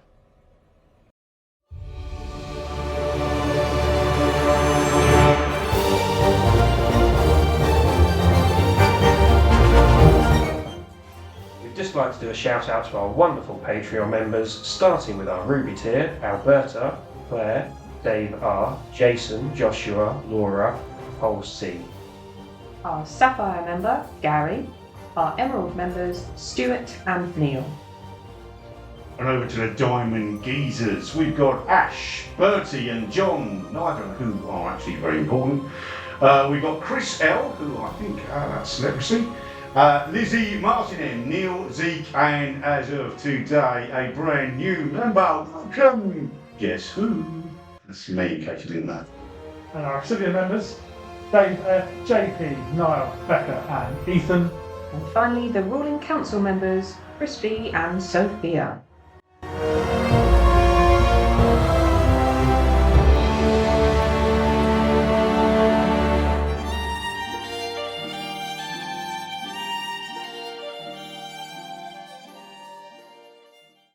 We'd just like to do a shout out to our wonderful Patreon members, starting with our Ruby tier, Alberta, Claire, Dave R, Jason, Joshua, Laura, Paul C. Our Sapphire member, Gary. Our Emerald members, Stuart and Neil. And over to the Diamond Geezers, we've got Ash, Bertie and John, neither of whom are actually very important. We've got Chris L, who I think that's leprosy. Lizzie, Martin M, Neil, Zeke, and as of today, a brand new member. Welcome. Guess who? That's me, in case you didn't know. And our Obsidian members, Dave F, JP, Niall, Becca, and Ethan. And finally, the ruling council members, Crispy and Sophia.